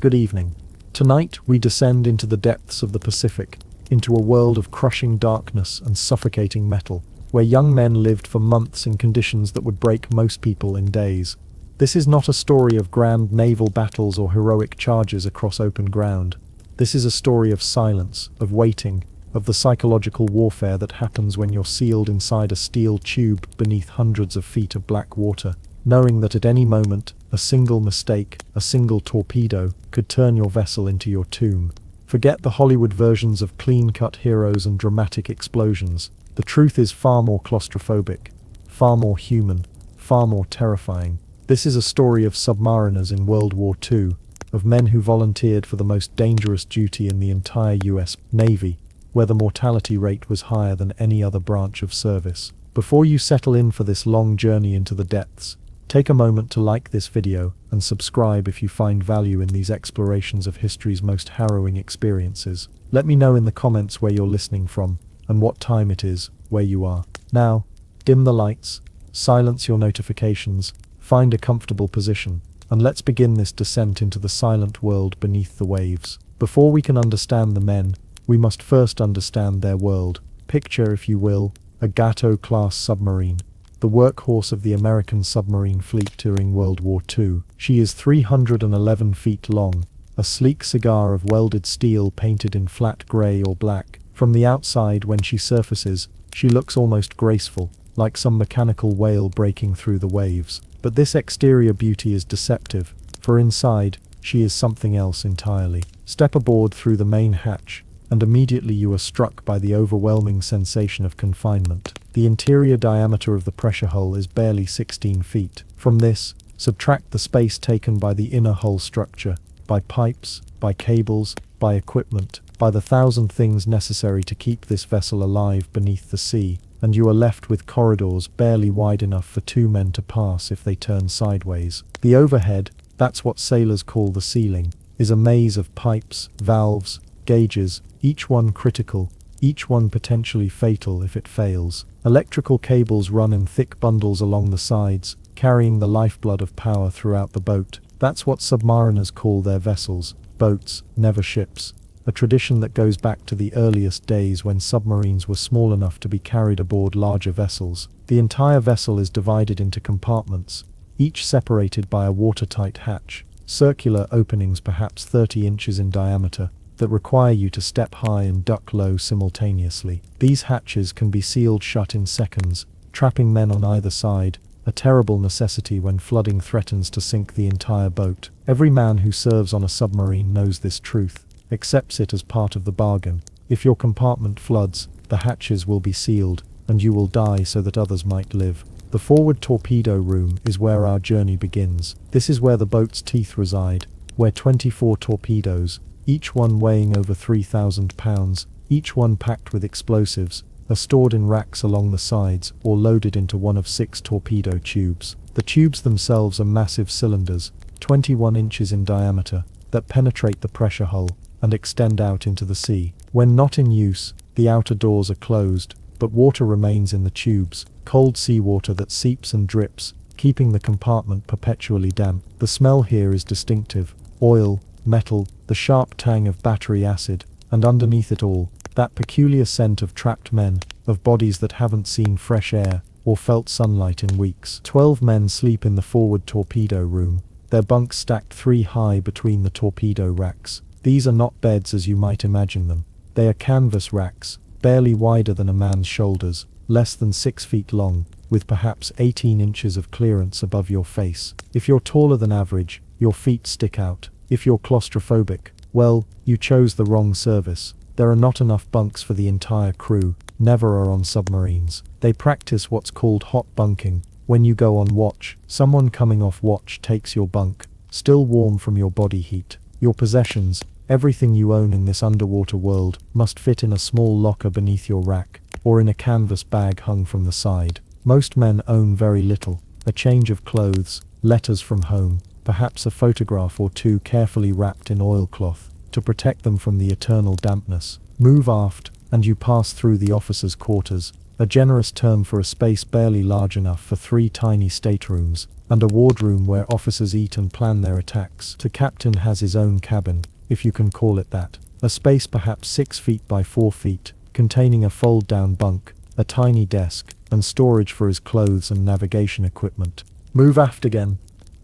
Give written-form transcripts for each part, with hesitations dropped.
Good evening. Tonight we descend into the depths of the Pacific, into a world of crushing darkness and suffocating metal, where young men lived for months in conditions that would break most people in days. This is not a story of grand naval battles or heroic charges across open ground. This is a story of silence, of waiting, of the psychological warfare that happens when you're sealed inside a steel tube beneath hundreds of feet of black water, knowing that at any moment, a single mistake, a single torpedo, could turn your vessel into your tomb. Forget the Hollywood versions of clean-cut heroes and dramatic explosions. The truth is far more claustrophobic, far more human, far more terrifying. This is a story of submariners in World War II, of men who volunteered for the most dangerous duty in the entire US Navy, where the mortality rate was higher than any other branch of service. Before you settle in for this long journey into the depths, take a moment to like this video and subscribe if you find value in these explorations of history's most harrowing experiences. Let me know in the comments where you're listening from and what time it is where you are. Now, dim the lights, silence your notifications, find a comfortable position, and let's begin this descent into the silent world beneath the waves. Before we can understand the men, we must first understand their world. Picture, if you will, a Gato-class submarine, the workhorse of the American submarine fleet during World War II. She is 311 feet long, a sleek cigar of welded steel painted in flat grey or black. From the outside, when she surfaces, she looks almost graceful, like some mechanical whale breaking through the waves. But this exterior beauty is deceptive, for inside, she is something else entirely. Step aboard through the main hatch, and immediately you are struck by the overwhelming sensation of confinement. The interior diameter of the pressure hull is barely 16 feet. From this, subtract the space taken by the inner hull structure, by pipes, by cables, by equipment, by the thousand things necessary to keep this vessel alive beneath the sea, and you are left with corridors barely wide enough for two men to pass if they turn sideways. The overhead, that's what sailors call the ceiling, is a maze of pipes, valves, gauges, each one critical, each one potentially fatal if it fails. Electrical cables run in thick bundles along the sides, carrying the lifeblood of power throughout the boat. That's what submariners call their vessels, boats, never ships. A tradition that goes back to the earliest days when submarines were small enough to be carried aboard larger vessels. The entire vessel is divided into compartments, each separated by a watertight hatch, circular openings perhaps 30 inches in diameter, that require you to step high and duck low simultaneously. These hatches can be sealed shut in seconds, trapping men on either side, a terrible necessity when flooding threatens to sink the entire boat. Every man who serves on a submarine knows this truth, accepts it as part of the bargain. If your compartment floods, the hatches will be sealed, and you will die so that others might live. The forward torpedo room is where our journey begins. This is where the boat's teeth reside, where 24 torpedoes, each one weighing over 3,000 pounds, each one packed with explosives, are stored in racks along the sides or loaded into one of 6 torpedo tubes. The tubes themselves are massive cylinders, 21 inches in diameter, that penetrate the pressure hull and extend out into the sea. When not in use, the outer doors are closed, but water remains in the tubes, cold seawater that seeps and drips, keeping the compartment perpetually damp. The smell here is distinctive: oil, metal, the sharp tang of battery acid, and underneath it all, that peculiar scent of trapped men, of bodies that haven't seen fresh air or felt sunlight in weeks. 12 men sleep in the forward torpedo room, their bunks stacked 3 high between the torpedo racks. These are not beds as you might imagine them. They are canvas racks, barely wider than a man's shoulders, less than 6 feet long, with perhaps 18 inches of clearance above your face. If you're taller than average, your feet stick out. If you're claustrophobic, well, you chose the wrong service. There are not enough bunks for the entire crew, never are on submarines. They practice what's called hot bunking. When you go on watch, someone coming off watch takes your bunk, still warm from your body heat. Your possessions, everything you own in this underwater world, must fit in a small locker beneath your rack, or in a canvas bag hung from the side. Most men own very little: a change of clothes, letters from home, perhaps a photograph or two carefully wrapped in oilcloth, to protect them from the eternal dampness. Move aft, and you pass through the officers' quarters, a generous term for a space barely large enough for 3 tiny staterooms. and a wardroom where officers eat and plan their attacks. The captain has his own cabin, if you can call it that. A space perhaps 6 feet by 4 feet, containing a fold-down bunk, a tiny desk, and storage for his clothes and navigation equipment. Move aft again,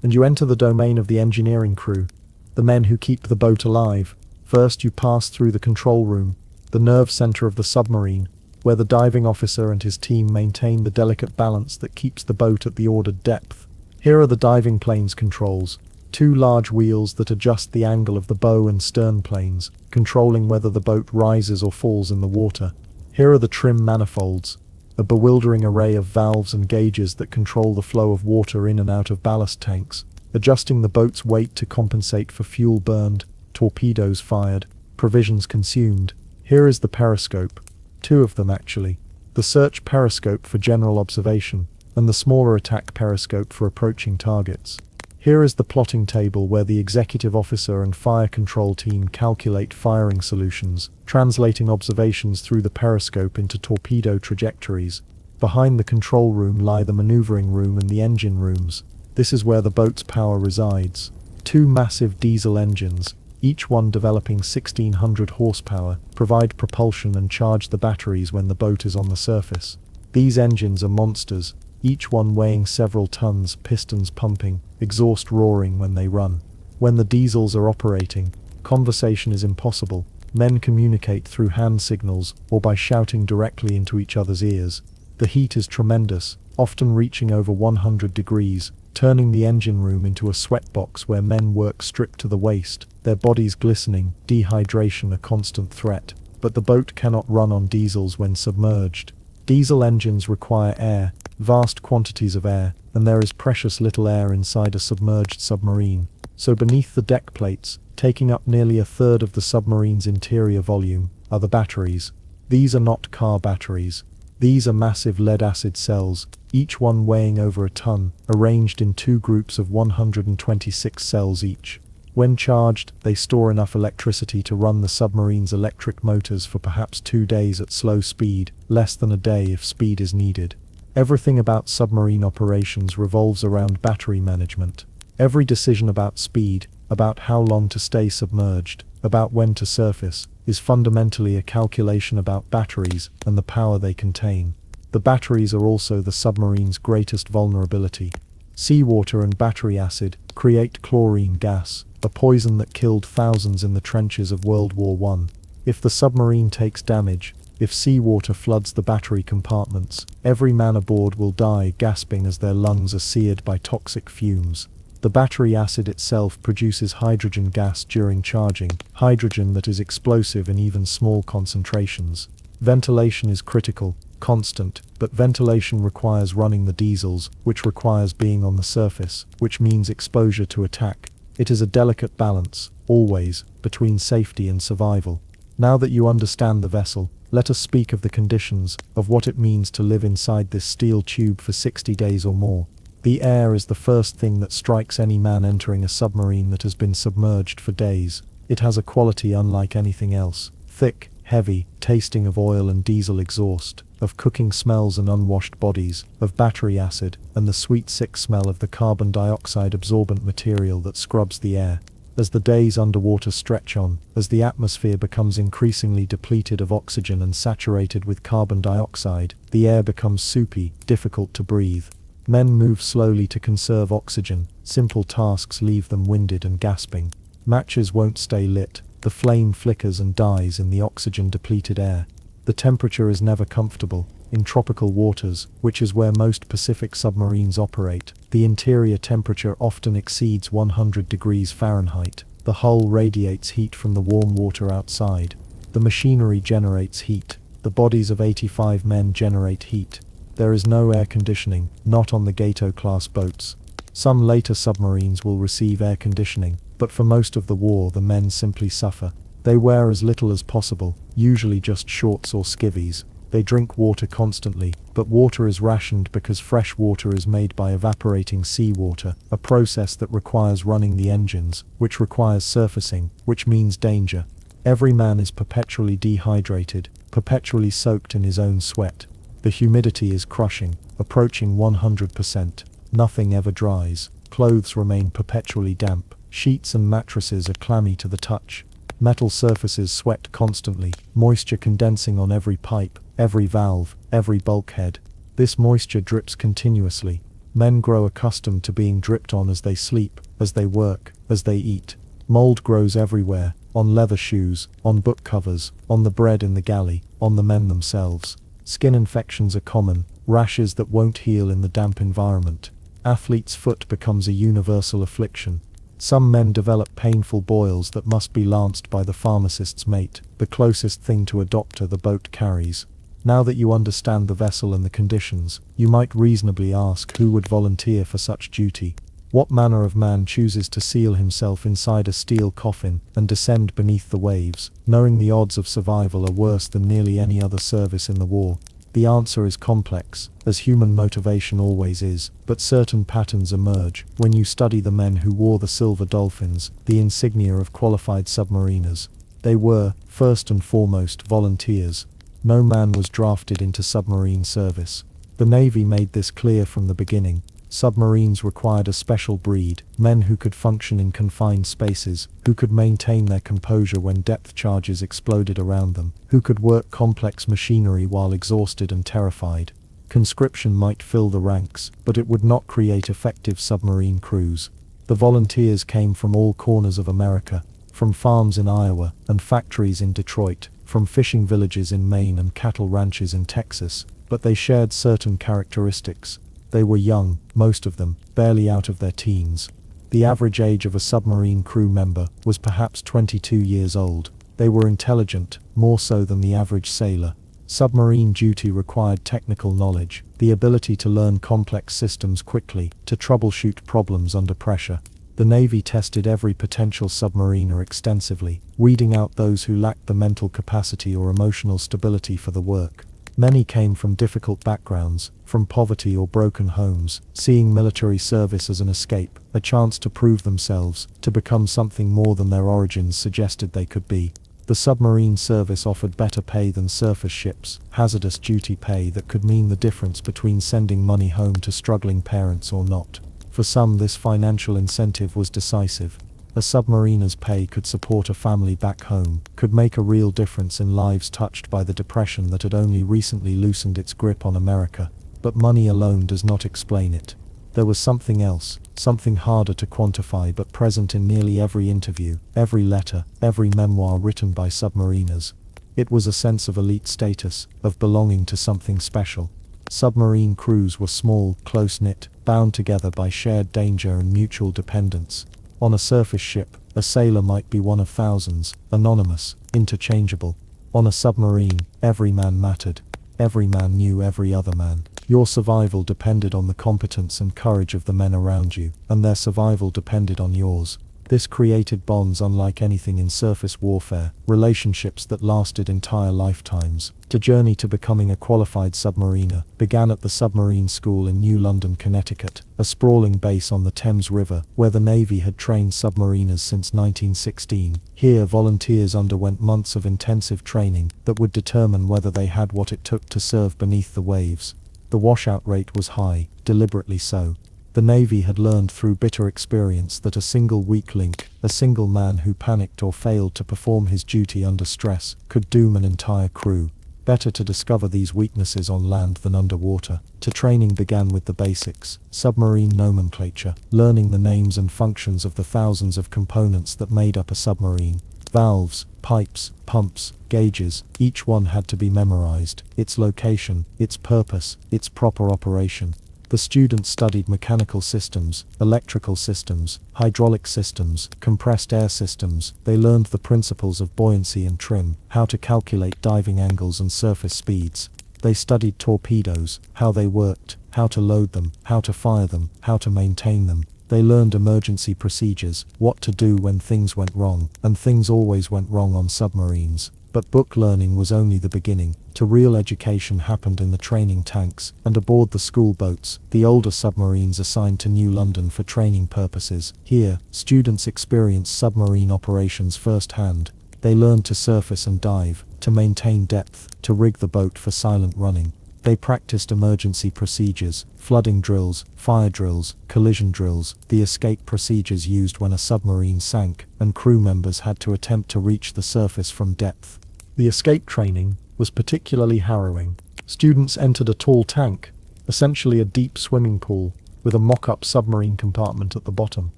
and you enter the domain of the engineering crew, the men who keep the boat alive. First you pass through the control room, the nerve center of the submarine, where the diving officer and his team maintain the delicate balance that keeps the boat at the ordered depth. Here are the diving plane's controls, 2 large wheels that adjust the angle of the bow and stern planes, controlling whether the boat rises or falls in the water. Here are the trim manifolds, a bewildering array of valves and gauges that control the flow of water in and out of ballast tanks, adjusting the boat's weight to compensate for fuel burned, torpedoes fired, provisions consumed. Here is the periscope, 2 of them actually, the search periscope for general observation, and the smaller attack periscope for approaching targets. Here is the plotting table where the executive officer and fire control team calculate firing solutions, translating observations through the periscope into torpedo trajectories. Behind the control room lie the maneuvering room and the engine rooms. This is where the boat's power resides. 2 massive diesel engines, each one developing 1600 horsepower, provide propulsion and charge the batteries when the boat is on the surface. These engines are monsters, each one weighing several tons, pistons pumping, exhaust roaring when they run. When the diesels are operating, conversation is impossible. Men communicate through hand signals or by shouting directly into each other's ears. The heat is tremendous, often reaching over 100 degrees, turning the engine room into a sweatbox where men work stripped to the waist, their bodies glistening, dehydration a constant threat. But the boat cannot run on diesels when submerged. Diesel engines require air, vast quantities of air, and there is precious little air inside a submerged submarine. So beneath the deck plates, taking up nearly a third of the submarine's interior volume, are the batteries. These are not car batteries. These are massive lead-acid cells, each one weighing over a ton, arranged in 2 groups of 126 cells each. When charged, they store enough electricity to run the submarine's electric motors for perhaps 2 days at slow speed, less than a day if speed is needed. Everything about submarine operations revolves around battery management. Every decision about speed, about how long to stay submerged, about when to surface, is fundamentally a calculation about batteries and the power they contain. The batteries are also the submarine's greatest vulnerability. Seawater and battery acid create chlorine gas, a poison that killed thousands in the trenches of World War I. If the submarine takes damage, if seawater floods the battery compartments, every man aboard will die gasping as their lungs are seared by toxic fumes. The battery acid itself produces hydrogen gas during charging, hydrogen that is explosive in even small concentrations. Ventilation is critical, constant, but ventilation requires running the diesels, which requires being on the surface, which means exposure to attack. It is a delicate balance, always, between safety and survival. Now that you understand the vessel, let us speak of the conditions, of what it means to live inside this steel tube for 60 days or more. The air is the first thing that strikes any man entering a submarine that has been submerged for days. It has a quality unlike anything else. Thick, heavy, tasting of oil and diesel exhaust, of cooking smells and unwashed bodies, of battery acid, and the sweet sick smell of the carbon dioxide absorbent material that scrubs the air. As the days underwater stretch on, as the atmosphere becomes increasingly depleted of oxygen and saturated with carbon dioxide, the air becomes soupy, difficult to breathe. Men move slowly to conserve oxygen, simple tasks leave them winded and gasping. Matches won't stay lit, the flame flickers and dies in the oxygen-depleted air. The temperature is never comfortable. In tropical waters, which is where most Pacific submarines operate, the interior temperature often exceeds 100 degrees Fahrenheit. The hull radiates heat from the warm water outside. The machinery generates heat. The bodies of 85 men generate heat. There is no air conditioning, not on the Gato-class boats. Some later submarines will receive air conditioning, but for most of the war the men simply suffer. They wear as little as possible, usually just shorts or skivvies. They drink water constantly, but water is rationed because fresh water is made by evaporating seawater, a process that requires running the engines, which requires surfacing, which means danger. Every man is perpetually dehydrated, perpetually soaked in his own sweat. The humidity is crushing, approaching 100%. Nothing ever dries. Clothes remain perpetually damp. Sheets and mattresses are clammy to the touch. Metal surfaces sweat constantly, moisture condensing on every pipe, every valve, every bulkhead. This moisture drips continuously. Men grow accustomed to being dripped on as they sleep, as they work, as they eat. Mold grows everywhere, on leather shoes, on book covers, on the bread in the galley, on the men themselves. Skin infections are common, rashes that won't heal in the damp environment. Athlete's foot becomes a universal affliction. Some men develop painful boils that must be lanced by the pharmacist's mate, the closest thing to a doctor the boat carries. Now that you understand the vessel and the conditions, you might reasonably ask who would volunteer for such duty. What manner of man chooses to seal himself inside a steel coffin and descend beneath the waves, knowing the odds of survival are worse than nearly any other service in the war? The answer is complex, as human motivation always is, but certain patterns emerge when you study the men who wore the silver dolphins, the insignia of qualified submariners. They were, first and foremost, volunteers. No man was drafted into submarine service. The Navy made this clear from the beginning. Submarines required a special breed, men who could function in confined spaces, who could maintain their composure when depth charges exploded around them, who could work complex machinery while exhausted and terrified. Conscription might fill the ranks, but it would not create effective submarine crews. The volunteers came from all corners of America, from farms in Iowa and factories in Detroit, from fishing villages in Maine and cattle ranches in Texas, but they shared certain characteristics. They were young, most of them, barely out of their teens. The average age of a submarine crew member was perhaps 22 years old. They were intelligent, more so than the average sailor. Submarine duty required technical knowledge, the ability to learn complex systems quickly, to troubleshoot problems under pressure. The Navy tested every potential submariner extensively, weeding out those who lacked the mental capacity or emotional stability for the work. Many came from difficult backgrounds, from poverty or broken homes, seeing military service as an escape, a chance to prove themselves, to become something more than their origins suggested they could be. The submarine service offered better pay than surface ships, hazardous duty pay that could mean the difference between sending money home to struggling parents or not. For some, this financial incentive was decisive. A submariner's pay could support a family back home, could make a real difference in lives touched by the depression that had only recently loosened its grip on America. But money alone does not explain it. There was something else, something harder to quantify but present in nearly every interview, every letter, every memoir written by submariners. It was a sense of elite status, of belonging to something special. Submarine crews were small, close-knit, bound together by shared danger and mutual dependence. On a surface ship, a sailor might be one of thousands, anonymous, interchangeable. On a submarine, every man mattered. Every man knew every other man. Your survival depended on the competence and courage of the men around you, and their survival depended on yours. This created bonds unlike anything in surface warfare, relationships that lasted entire lifetimes. The journey to becoming a qualified submariner began at the submarine school in New London, Connecticut, a sprawling base on the Thames River, where the Navy had trained submariners since 1916. Here, volunteers underwent months of intensive training that would determine whether they had what it took to serve beneath the waves. The washout rate was high, deliberately so. The Navy had learned through bitter experience that a single weak link, a single man who panicked or failed to perform his duty under stress, could doom an entire crew. Better to discover these weaknesses on land than underwater. Training began with the basics, submarine nomenclature, learning the names and functions of the thousands of components that made up a submarine. Valves, pipes, pumps, gauges, each one had to be memorized, its location, its purpose, its proper operation. The students studied mechanical systems, electrical systems, hydraulic systems, compressed air systems. They learned the principles of buoyancy and trim, how to calculate diving angles and surface speeds. They studied torpedoes, how they worked, how to load them, how to fire them, how to maintain them. They learned emergency procedures, what to do when things went wrong, and things always went wrong on submarines. But book learning was only the beginning. Real education happened in the training tanks, and aboard the school boats, the older submarines assigned to New London for training purposes. Here, students experienced submarine operations firsthand. They learned to surface and dive, to maintain depth, to rig the boat for silent running. They practiced emergency procedures, flooding drills, fire drills, collision drills, the escape procedures used when a submarine sank, and crew members had to attempt to reach the surface from depth. The escape training was particularly harrowing. Students entered a tall tank, essentially a deep swimming pool, with a mock-up submarine compartment at the bottom.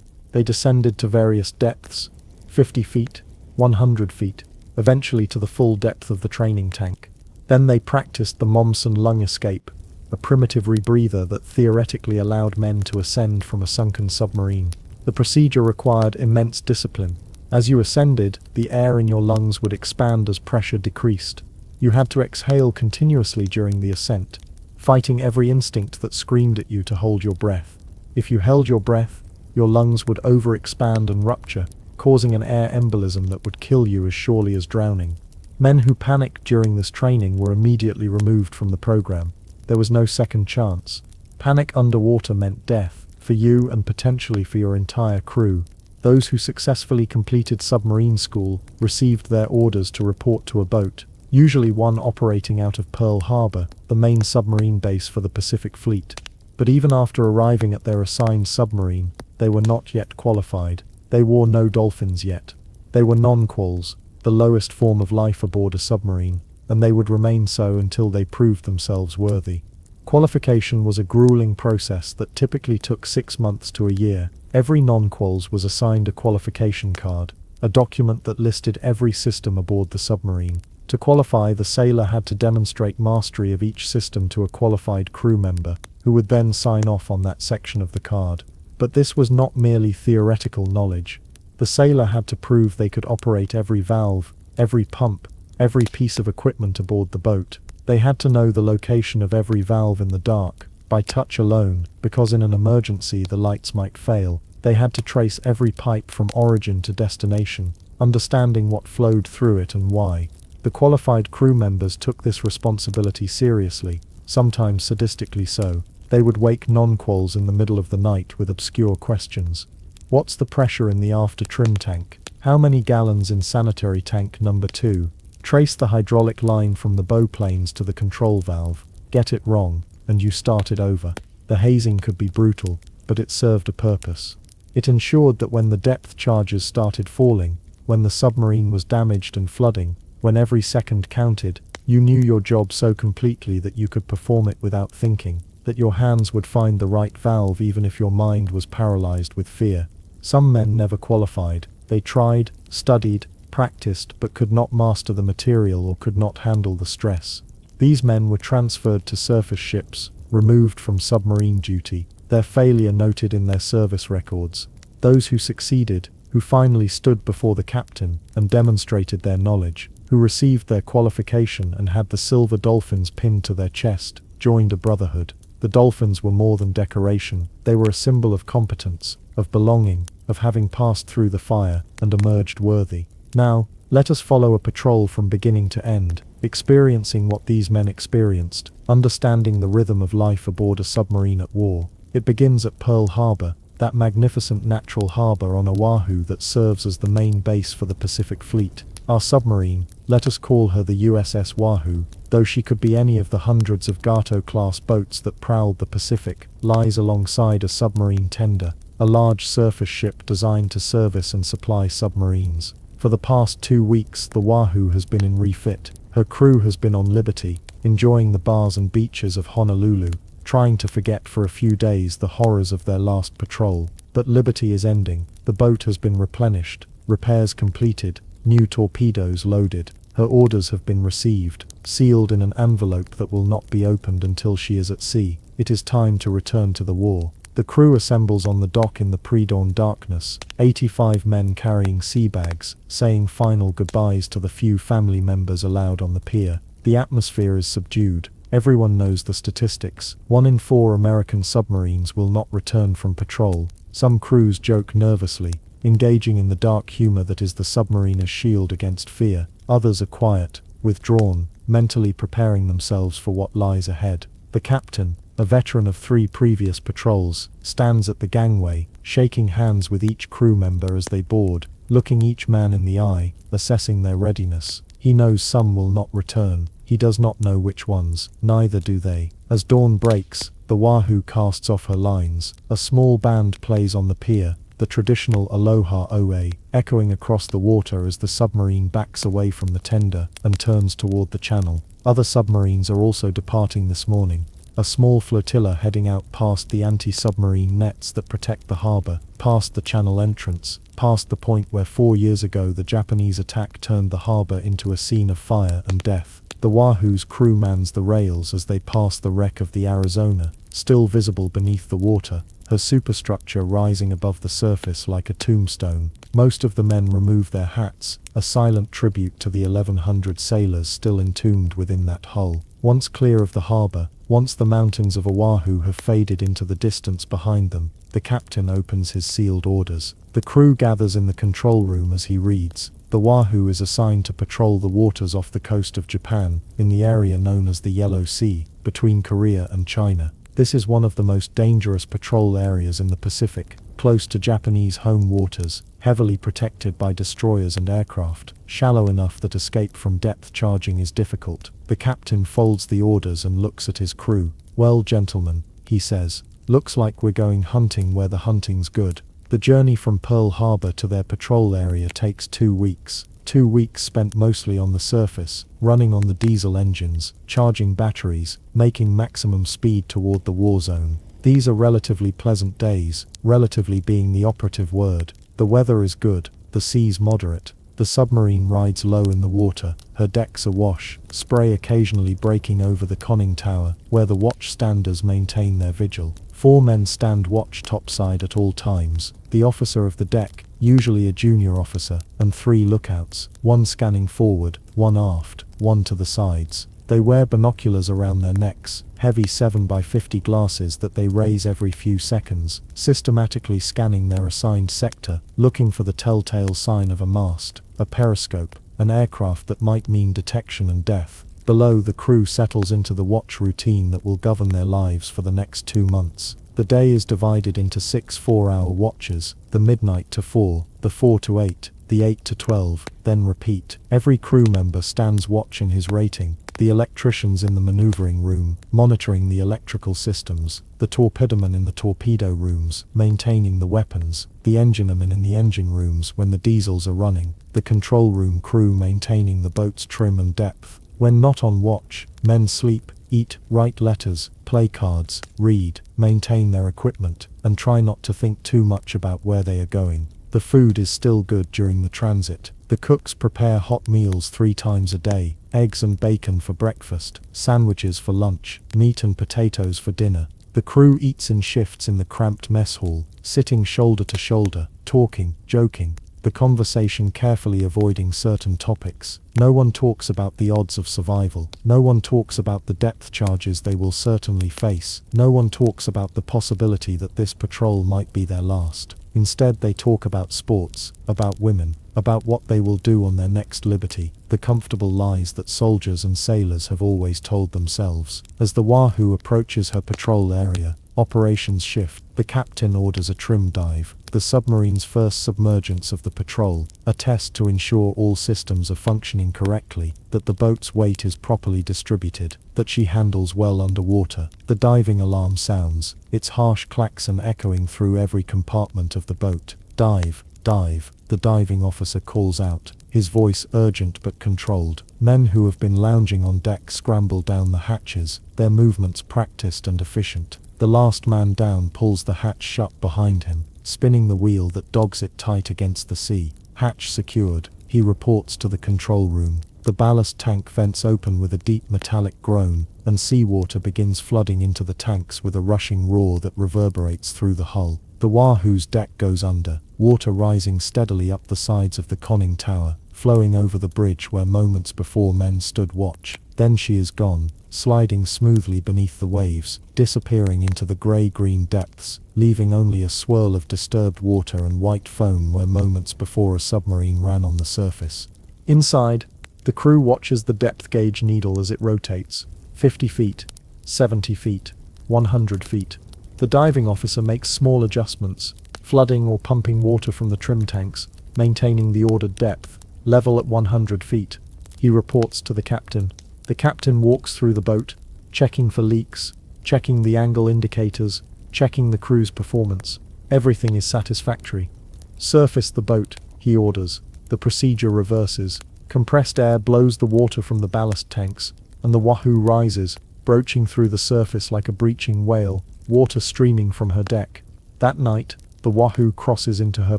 They descended to various depths, 50 feet, 100 feet, eventually to the full depth of the training tank. Then they practiced the Momsen lung escape, a primitive rebreather that theoretically allowed men to ascend from a sunken submarine. The procedure required immense discipline. As you ascended, the air in your lungs would expand as pressure decreased. You had to exhale continuously during the ascent, fighting every instinct that screamed at you to hold your breath. If you held your breath, your lungs would overexpand and rupture, causing an air embolism that would kill you as surely as drowning. Men who panicked during this training were immediately removed from the program. There was no second chance. Panic underwater meant death, for you and potentially for your entire crew. Those who successfully completed submarine school received their orders to report to a boat, usually one operating out of Pearl Harbor, the main submarine base for the Pacific Fleet. But even after arriving at their assigned submarine, they were not yet qualified. They wore no dolphins yet. They were non-quals, the lowest form of life aboard a submarine, and they would remain so until they proved themselves worthy. Qualification was a grueling process that typically took 6 months to a year. Every non-quals was assigned a qualification card, a document that listed every system aboard the submarine. To qualify, the sailor had to demonstrate mastery of each system to a qualified crew member, who would then sign off on that section of the card. But this was not merely theoretical knowledge. The sailor had to prove they could operate every valve, every pump, every piece of equipment aboard the boat. They had to know the location of every valve in the dark, by touch alone, because in an emergency the lights might fail. They had to trace every pipe from origin to destination, understanding what flowed through it and why. The qualified crew members took this responsibility seriously, sometimes sadistically so. They would wake non-quals in the middle of the night with obscure questions. What's the pressure in the after trim tank? How many gallons in sanitary tank number 2? Trace the hydraulic line from the bow planes to the control valve. Get it wrong, and you started over. The hazing could be brutal, but it served a purpose. It ensured that when the depth charges started falling, when the submarine was damaged and flooding, when every second counted, you knew your job so completely that you could perform it without thinking, that your hands would find the right valve even if your mind was paralyzed with fear. Some men never qualified. They tried, studied, practiced, but could not master the material or could not handle the stress. These men were transferred to surface ships, removed from submarine duty, their failure noted in their service records. Those who succeeded, who finally stood before the captain and demonstrated their knowledge, who received their qualification and had the silver dolphins pinned to their chest, joined a brotherhood. The dolphins were more than decoration. They were a symbol of competence, of belonging, of having passed through the fire and emerged worthy. Now, let us follow a patrol from beginning to end, experiencing what these men experienced, understanding the rhythm of life aboard a submarine at war. It begins at Pearl Harbor, that magnificent natural harbor on Oahu that serves as the main base for the Pacific Fleet. Our submarine, let us call her the USS Wahoo, though she could be any of the hundreds of Gato-class boats that prowled the Pacific, lies alongside a submarine tender, a large surface ship designed to service and supply submarines. For the past 2 weeks, the Wahoo has been in refit. Her crew has been on liberty, enjoying the bars and beaches of Honolulu, trying to forget for a few days the horrors of their last patrol. But liberty is ending. The boat has been replenished, repairs completed, new torpedoes loaded. Her orders have been received, sealed in an envelope that will not be opened until she is at sea. It is time to return to the war. The crew assembles on the dock in the pre-dawn darkness, 85 men carrying sea bags, saying final goodbyes to the few family members allowed on the pier. The atmosphere is subdued. Everyone knows the statistics. 1 in 4 American submarines will not return from patrol. Some crews joke nervously, engaging in the dark humor that is the submariner's shield against fear. Others are quiet, withdrawn, mentally preparing themselves for what lies ahead. The captain, a veteran of 3 previous patrols, stands at the gangway, shaking hands with each crew member as they board, looking each man in the eye, assessing their readiness. He knows some will not return. he does not know which ones, neither do they. As dawn breaks, the Wahoo casts off her lines. A small band plays on the pier, the traditional Aloha Oe, echoing across the water as the submarine backs away from the tender and turns toward the channel. Other submarines are also departing this morning. A small flotilla heading out past the anti-submarine nets that protect the harbor, past the channel entrance, past the point where 4 years ago the Japanese attack turned the harbor into a scene of fire and death. The Wahoo's crew mans the rails as they pass the wreck of the Arizona, still visible beneath the water, her superstructure rising above the surface like a tombstone. Most of the men remove their hats, a silent tribute to the 1,100 sailors still entombed within that hull. Once clear of the harbor, once the mountains of Oahu have faded into the distance behind them, the captain opens his sealed orders. The crew gathers in the control room as he reads. The Wahoo is assigned to patrol the waters off the coast of Japan, in the area known as the Yellow Sea, between Korea and China. This is one of the most dangerous patrol areas in the Pacific, close to Japanese home waters, heavily protected by destroyers and aircraft, shallow enough that escape from depth charging is difficult. The captain folds the orders and looks at his crew. "Well, gentlemen," he says, "looks like we're going hunting where the hunting's good." The journey from Pearl Harbor to their patrol area takes 2 weeks. 2 weeks spent mostly on the surface, running on the diesel engines, charging batteries, making maximum speed toward the war zone. These are relatively pleasant days, relatively being the operative word. The weather is good, the sea's moderate. The submarine rides low in the water, her decks awash, spray occasionally breaking over the conning tower, where the watchstanders maintain their vigil. 4 men stand watch topside at all times, the officer of the deck, usually a junior officer, and 3 lookouts, 1 scanning forward, 1 aft, 1 to the sides. They wear binoculars around their necks, heavy 7x50 glasses that they raise every few seconds, systematically scanning their assigned sector, looking for the telltale sign of a mast, a periscope, an aircraft that might mean detection and death. Below, the crew settles into the watch routine that will govern their lives for the next 2 months. The day is divided into 6 4-hour watches, the midnight to 4, the 4 to 8, the 8 to 12, then repeat. Every crew member stands watch in his rating. The electricians in the maneuvering room, monitoring the electrical systems, the torpedomen in the torpedo rooms, maintaining the weapons, the enginemen in the engine rooms when the diesels are running, the control room crew maintaining the boat's trim and depth. When not on watch, men sleep, eat, write letters, play cards, read, maintain their equipment, and try not to think too much about where they are going. The food is still good during the transit. The cooks prepare hot meals 3 times a day, eggs and bacon for breakfast, sandwiches for lunch, meat and potatoes for dinner. The crew eats in shifts in the cramped mess hall, sitting shoulder to shoulder, talking, joking, the conversation carefully avoiding certain topics. No one talks about the odds of survival. No one talks about the depth charges they will certainly face. No one talks about the possibility that this patrol might be their last. Instead, they talk about sports, about women, about what they will do on their next liberty, the comfortable lies that soldiers and sailors have always told themselves. As the Wahoo approaches her patrol area, operations shift. The captain orders a trim dive, the submarine's first submergence of the patrol, a test to ensure all systems are functioning correctly, that the boat's weight is properly distributed, that she handles well underwater. The diving alarm sounds, its harsh klaxon echoing through every compartment of the boat. "Dive, dive," the diving officer calls out, his voice urgent but controlled. Men who have been lounging on deck scramble down the hatches, their movements practiced and efficient. The last man down pulls the hatch shut behind him, spinning the wheel that dogs it tight against the sea. Hatch secured, he reports to the control room. The ballast tank vents open with a deep metallic groan, and seawater begins flooding into the tanks with a rushing roar that reverberates through the hull. The Wahoo's deck goes under, water rising steadily up the sides of the conning tower, flowing over the bridge where moments before men stood watch. Then she is gone, sliding smoothly beneath the waves, disappearing into the grey-green depths, leaving only a swirl of disturbed water and white foam where moments before a submarine ran on the surface. Inside, the crew watches the depth gauge needle as it rotates. 50 feet, 70 feet, 100 feet. The diving officer makes small adjustments, flooding or pumping water from the trim tanks, maintaining the ordered depth, level at 100 feet. He reports to the captain. The captain walks through the boat, checking for leaks, checking the angle indicators, checking the crew's performance. Everything is satisfactory. Surface the boat, he orders. The procedure reverses. Compressed air blows the water from the ballast tanks, and the Wahoo rises, broaching through the surface like a breaching whale, water streaming from her deck. That night, the Wahoo crosses into her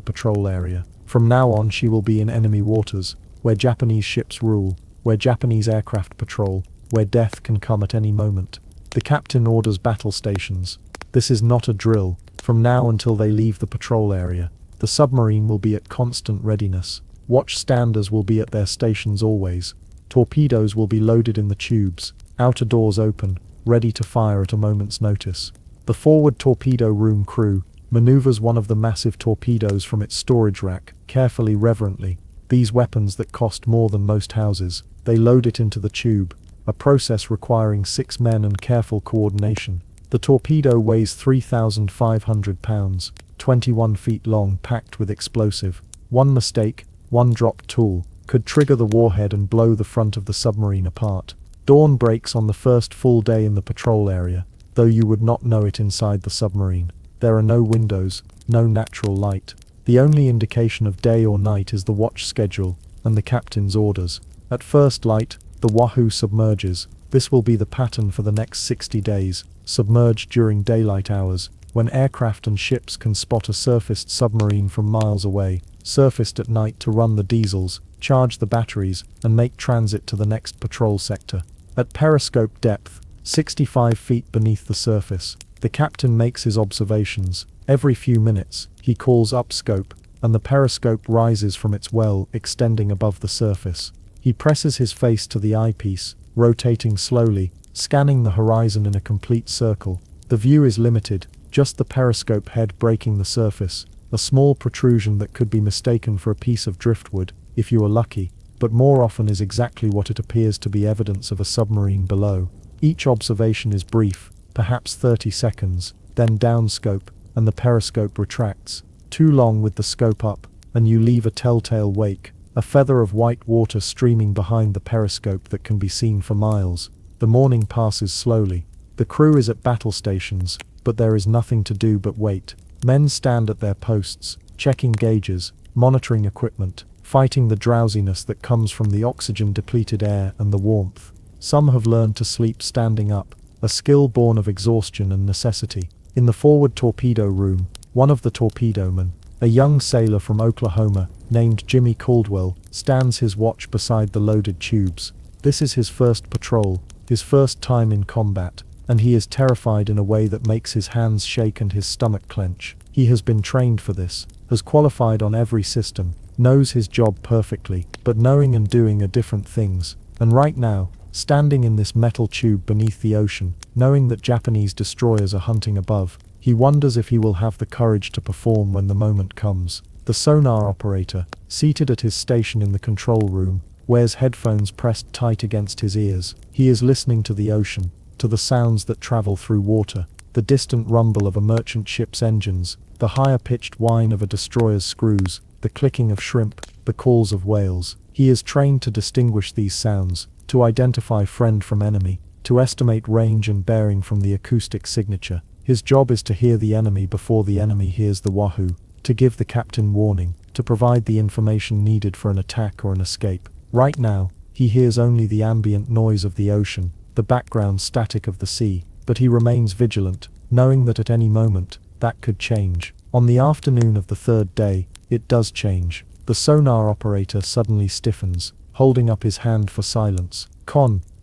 patrol area. From now on she will be in enemy waters, where Japanese ships rule, where Japanese aircraft patrol, where death can come at any moment. The captain orders battle stations. This is not a drill. From now until they leave the patrol area, the submarine will be at constant readiness. Watchstanders will be at their stations always. Torpedoes will be loaded in the tubes, outer doors open, ready to fire at a moment's notice. The forward torpedo room crew maneuvers one of the massive torpedoes from its storage rack, carefully, reverently. These weapons that cost more than most houses, they load it into the tube, a process requiring 6 men and careful coordination. The torpedo weighs 3,500 pounds, 21 feet long, packed with explosive. One mistake, one dropped tool, could trigger the warhead and blow the front of the submarine apart. Dawn breaks on the first full day in the patrol area, though you would not know it inside the submarine. There are no windows, no natural light. The only indication of day or night is the watch schedule and the captain's orders. At first light, the Wahoo submerges. This will be the pattern for the next 60 days, submerged during daylight hours, when aircraft and ships can spot a surfaced submarine from miles away, surfaced at night to run the diesels, charge the batteries, and make transit to the next patrol sector. At periscope depth, 65 feet beneath the surface, the captain makes his observations. Every few minutes, he calls up scope, and the periscope rises from its well, extending above the surface. He presses his face to the eyepiece, rotating slowly, scanning the horizon in a complete circle. The view is limited, just the periscope head breaking the surface, a small protrusion that could be mistaken for a piece of driftwood, if you are lucky, but more often is exactly what it appears to be, evidence of a submarine below. Each observation is brief, perhaps 30 seconds, then downscope, and the periscope retracts. Too long with the scope up, and you leave a telltale wake, a feather of white water streaming behind the periscope that can be seen for miles. The morning passes slowly. The crew is at battle stations, but there is nothing to do but wait. Men stand at their posts, checking gauges, monitoring equipment, fighting the drowsiness that comes from the oxygen-depleted air and the warmth. Some have learned to sleep standing up, a skill born of exhaustion and necessity. In the forward torpedo room, one of the torpedomen, a young sailor from Oklahoma, named Jimmy Caldwell, stands his watch beside the loaded tubes. This is his first patrol, his first time in combat, and he is terrified in a way that makes his hands shake and his stomach clench. He has been trained for this, has qualified on every system, knows his job perfectly, but knowing and doing are different things. And right now, standing in this metal tube beneath the ocean, knowing that Japanese destroyers are hunting above, he wonders if he will have the courage to perform when the moment comes. The sonar operator, seated at his station in the control room, wears headphones pressed tight against his ears. He is listening to the ocean, to the sounds that travel through water, the distant rumble of a merchant ship's engines, the higher-pitched whine of a destroyer's screws, the clicking of shrimp, the calls of whales. He is trained to distinguish these sounds, to identify friend from enemy, to estimate range and bearing from the acoustic signature. His job is to hear the enemy before the enemy hears the Wahoo, to give the captain warning, to provide the information needed for an attack or an escape. Right now, he hears only the ambient noise of the ocean, the background static of the sea, but he remains vigilant, knowing that at any moment, that could change. On the afternoon of the third day, it does change. The sonar operator suddenly stiffens, holding up his hand for silence.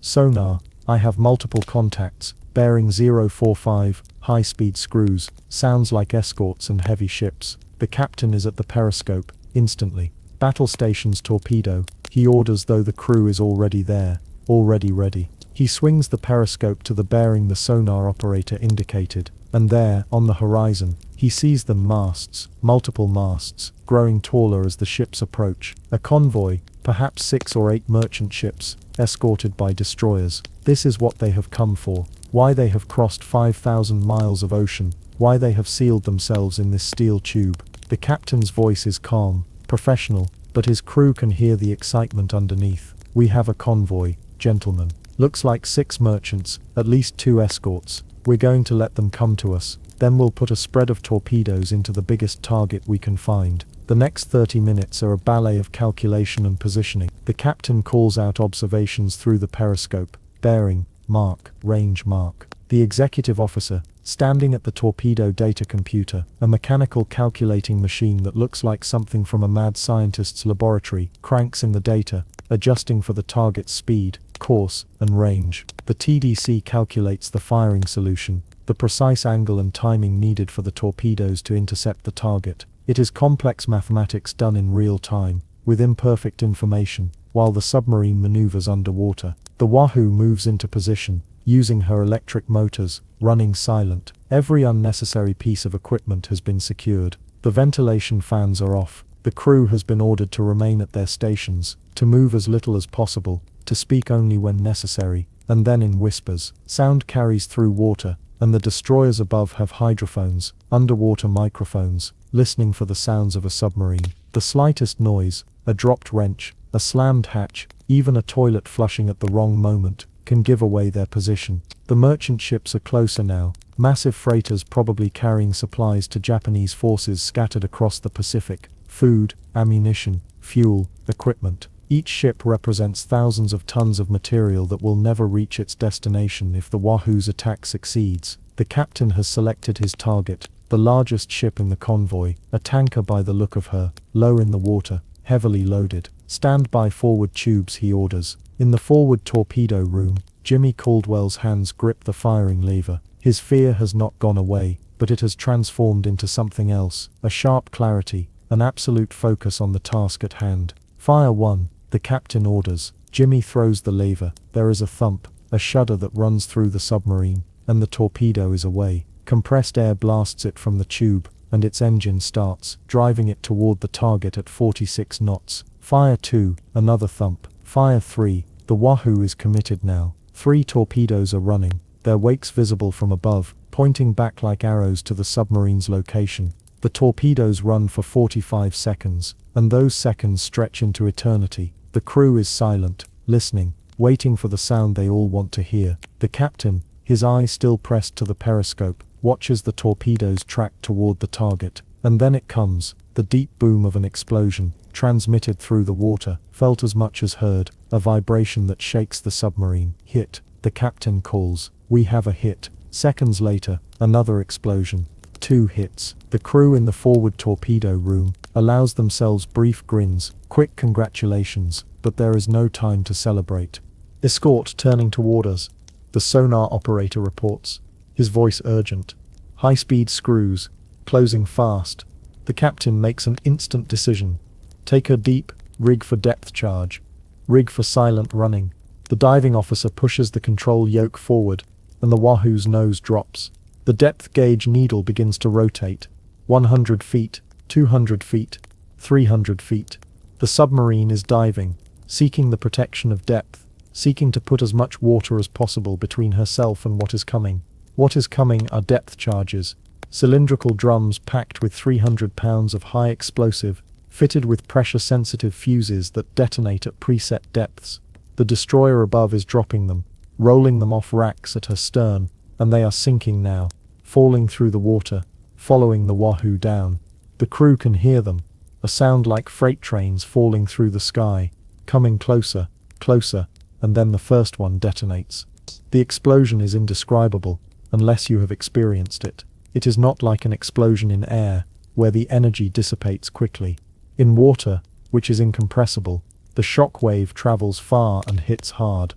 Sonar, I have multiple contacts, bearing 045, high-speed screws, sounds like escorts and heavy ships. The captain is at the periscope, instantly. Battle stations torpedo, he orders, though the crew is already there, already ready. He swings the periscope to the bearing the sonar operator indicated, and there, on the horizon, he sees the masts, multiple masts, growing taller as the ships approach. A convoy, perhaps 6 or 8 merchant ships, escorted by destroyers. This is what they have come for, why they have crossed 5,000 miles of ocean, why they have sealed themselves in this steel tube. The captain's voice is calm, professional, but his crew can hear the excitement underneath. We have a convoy, gentlemen. Looks like 6 merchants, at least 2 escorts. We're going to let them come to us. Then we'll put a spread of torpedoes into the biggest target we can find. The next 30 minutes are a ballet of calculation and positioning. The captain calls out observations through the periscope. Bearing, mark, range mark. The executive officer, standing at the torpedo data computer, a mechanical calculating machine that looks like something from a mad scientist's laboratory, cranks in the data, adjusting for the target's speed, course, and range. The TDC calculates the firing solution, the precise angle and timing needed for the torpedoes to intercept the target. It is complex mathematics done in real time, with imperfect information, while the submarine maneuvers underwater. The Wahoo moves into position, using her electric motors, running silent. Every unnecessary piece of equipment has been secured. The ventilation fans are off. The crew has been ordered to remain at their stations, to move as little as possible, to speak only when necessary, and then in whispers. Sound carries through water, and the destroyers above have hydrophones, underwater microphones, listening for the sounds of a submarine. The slightest noise, a dropped wrench, a slammed hatch, even a toilet flushing at the wrong moment, can give away their position. The merchant ships are closer now, massive freighters probably carrying supplies to Japanese forces scattered across the Pacific. Food, ammunition, fuel, equipment. Each ship represents thousands of tons of material that will never reach its destination if the Wahoo's attack succeeds. The captain has selected his target, the largest ship in the convoy, a tanker by the look of her, low in the water, heavily loaded. Stand by forward tubes, he orders. In the forward torpedo room, Jimmy Caldwell's hands grip the firing lever. His fear has not gone away, but it has transformed into something else, a sharp clarity, an absolute focus on the task at hand. Fire 1, the captain orders. Jimmy throws the lever. There is a thump, a shudder that runs through the submarine, and the torpedo is away. Compressed air blasts it from the tube, and its engine starts, driving it toward the target at 46 knots. Fire 2, another thump. Fire 3, the Wahoo is committed now. 3 torpedoes are running, their wakes visible from above, pointing back like arrows to the submarine's location. The torpedoes run for 45 seconds, and those seconds stretch into eternity. The crew is silent, listening, waiting for the sound they all want to hear. The captain, his eye still pressed to the periscope, watches the torpedoes track toward the target. And then it comes, the deep boom of an explosion, transmitted through the water, felt as much as heard, a vibration that shakes the submarine. Hit, the captain calls. We have a hit. Seconds later, another explosion. 2 hits. The crew in the forward torpedo room allows themselves brief grins, quick congratulations, but there is no time to celebrate. Escort turning toward us. The sonar operator reports, his voice urgent. High-speed screws, closing fast. The captain makes an instant decision. Take her deep, rig for depth charge. Rig for silent running. The diving officer pushes the control yoke forward, and the Wahoo's nose drops. The depth gauge needle begins to rotate. 100 feet, 200 feet, 300 feet. The submarine is diving, seeking the protection of depth, seeking to put as much water as possible between herself and what is coming. What is coming are depth charges, cylindrical drums packed with 300 pounds of high explosive, fitted with pressure-sensitive fuses that detonate at preset depths. The destroyer above is dropping them, rolling them off racks at her stern, and they are sinking now, falling through the water, following the Wahoo down. The crew can hear them, a sound like freight trains falling through the sky, coming closer, closer, and then the first one detonates. The explosion is indescribable, unless you have experienced it. It is not like an explosion in air, where the energy dissipates quickly. In water, which is incompressible, the shock wave travels far and hits hard.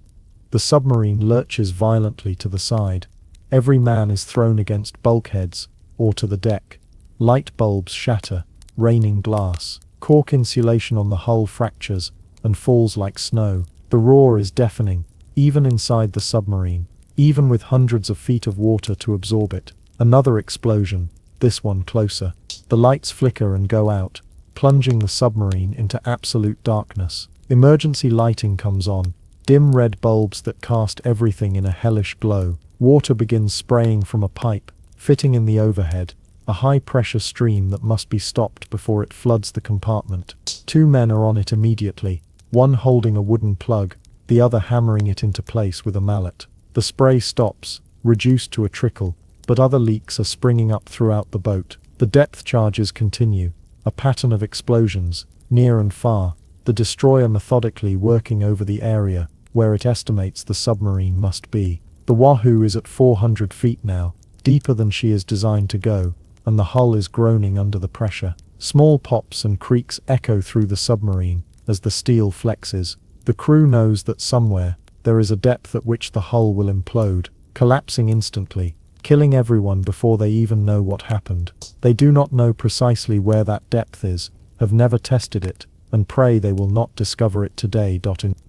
The submarine lurches violently to the side. Every man is thrown against bulkheads, or to the deck. Light bulbs shatter, raining glass. Cork insulation on the hull fractures, and falls like snow. The roar is deafening, even inside the submarine, even with hundreds of feet of water to absorb it. Another explosion, this one closer. The lights flicker and go out, plunging the submarine into absolute darkness. Emergency lighting comes on, dim red bulbs that cast everything in a hellish glow. Water begins spraying from a pipe, fitting in the overhead, a high-pressure stream that must be stopped before it floods the compartment. 2 men are on it immediately, one holding a wooden plug, the other hammering it into place with a mallet. The spray stops, reduced to a trickle, but other leaks are springing up throughout the boat. The depth charges continue, a pattern of explosions, near and far, the destroyer methodically working over the area where it estimates the submarine must be. The Wahoo is at 400 feet now, deeper than she is designed to go, and the hull is groaning under the pressure. Small pops and creaks echo through the submarine as the steel flexes. The crew knows that somewhere there is a depth at which the hull will implode, collapsing instantly, killing everyone before they even know what happened. They do not know precisely where that depth is, have never tested it, and pray they will not discover it today.